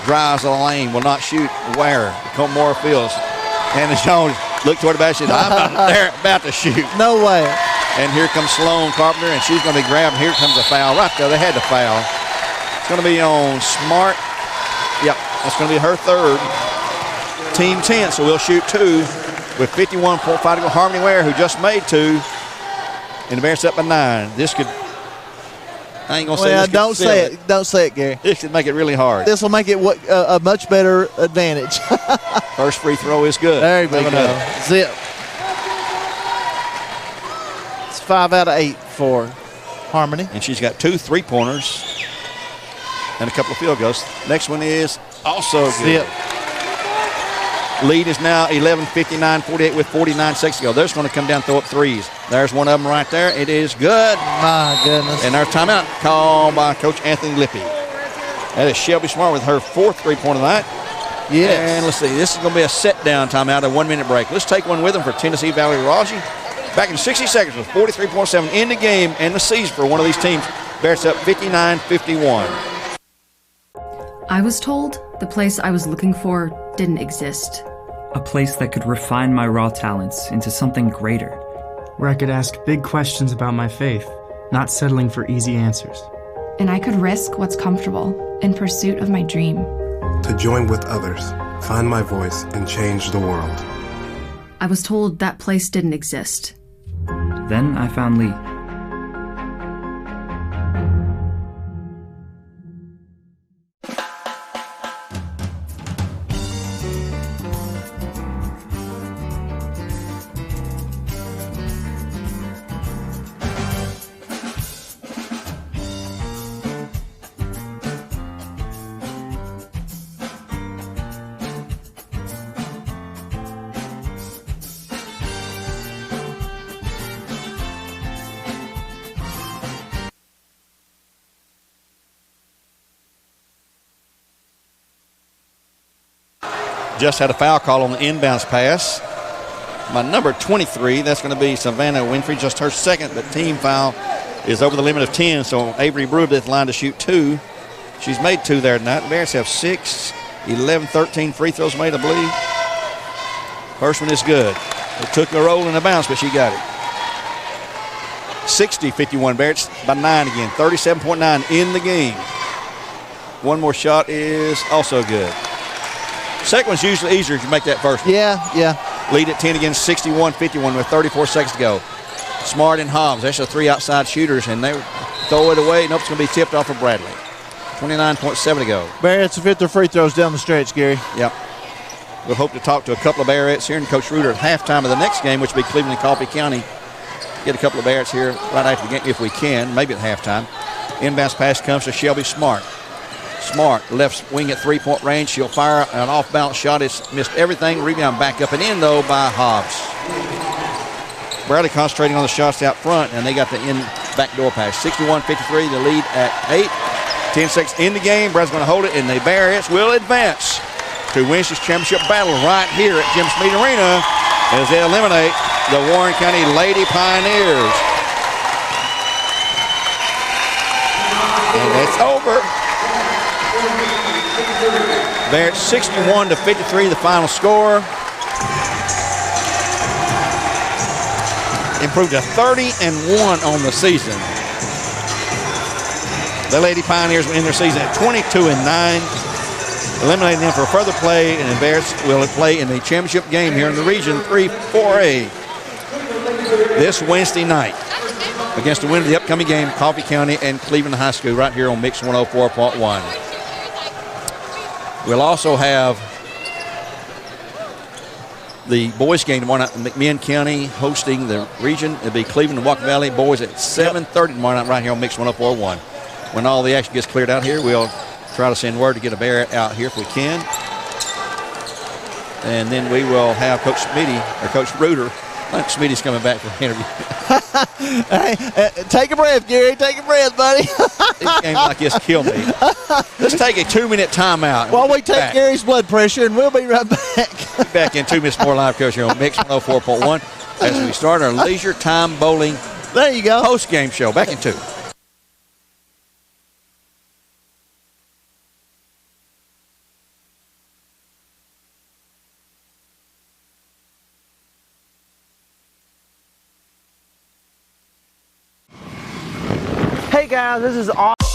drives the lane, will not shoot. Ware, Comora Fields. Hannah Jones look toward the basket. They're about to shoot. No way. And here comes Sloan Carpenter, and she's going to be grabbed. Here comes a foul right there. They had to foul. It's going to be on Smart. Yep, that's going to be her third. Team 10, so we'll shoot 2 with 51.5 to go. Harmony Ware, who just made 2, and the Bears up by 9. This could, I ain't going to say this. Don't say it. Don't say it, Gary. This could make it really hard. This will make it a much better advantage. First free throw is good. There we go. Zip. It's 5 out of 8 for Harmony. And she's got 2 3-pointers and a couple of field goals. Next one is also good. Zip. Lead is now 11, 59-48 with 49 seconds to go. They're just going to come down, throw up threes. There's one of them right there. It is good. My goodness. And our timeout called by Coach Anthony Lippy. That is Shelby Smart with her 4th three-pointer tonight. Yes. And let's see, this is going to be a set-down timeout, a 1-minute break. Let's take one with them for Tennessee Valley Raji. Back in 60 seconds with 43.7 in the game and the season for one of these teams. Bears up 59-51. I was told the place I was looking for didn't exist. A place that could refine my raw talents into something greater. Where I could ask big questions about my faith, not settling for easy answers. And I could risk what's comfortable in pursuit of my dream. To join with others, find my voice, and change the world. I was told that place didn't exist. Then I found Lee. Just had a foul call on the inbounds pass. My number 23, that's going to be Savannah Winfrey, just her 2nd, but team foul is over the limit of 10, so Avery Brewer at the line to shoot 2. She's made 2 there tonight. The Bears have 6, 11, 13 free throws made, I believe. First one is good. It took a roll in the bounce, but she got it. 60-51, Bears by 9 again, 37.9 in the game. One more shot is also good. Second one's usually easier if you make that first one. Yeah. Lead at 10 again, 61-51 with 34 seconds to go. Smart and Hobbs, that's the 3 outside shooters, and they throw it away. Nope, it's going to be tipped off of Bradley. 29.7 to go. Bearettes have hit their free throws down the stretch, Gary. Yep. We'll hope to talk to a couple of Bearettes here and Coach Ruder at halftime of the next game, which will be Cleveland and Coffee County. Get a couple of Bearettes here right after the game if we can, maybe at halftime. Inbounds pass comes to Shelby Smart. Smart, left wing at 3-point range. She'll fire an off-balance shot. It's missed everything. Rebound back up and in, though, by Hobbs. Bradley concentrating on the shots out front, and they got the in back door pass. 61-53, the lead at 8. 10 seconds in the game. Bradley's going to hold it, and the Bearettes will advance to Winston's championship battle right here at Jim Smead Arena as they eliminate the Warren County Lady Pioneers. And it's over. Bearettes 61-53, the final score. Improved to 30-1 on the season. The Lady Pioneers will end their season at 22-9, eliminating them for further play, and the Bearettes will play in the championship game here in the Region 3 4A this Wednesday night against the winner of the upcoming game, Coffee County and Cleveland High School, right here on Mix 104.1. We'll also have the boys game tomorrow night in McMinn County hosting the region. It'll be Cleveland and Walker Valley boys at 7:30 tomorrow night right here on Mix 104.1. When all the action gets cleared out here, we'll try to send word to get a Bearette out here if we can. And then we will have Coach Smiddy, or Coach Reuter. I think Smitty's coming back for the interview. Hey, take a breath, Gary. Take a breath, buddy. These games like this kill me. Let's take a 2-minute timeout. While we take Gary's blood pressure, and we'll be right back. Be back in 2 minutes more live coach here on Mix 104.1 as we start our Leisure Time Bowling there you go post-game show. Back in 2. Hey guys, this is awesome.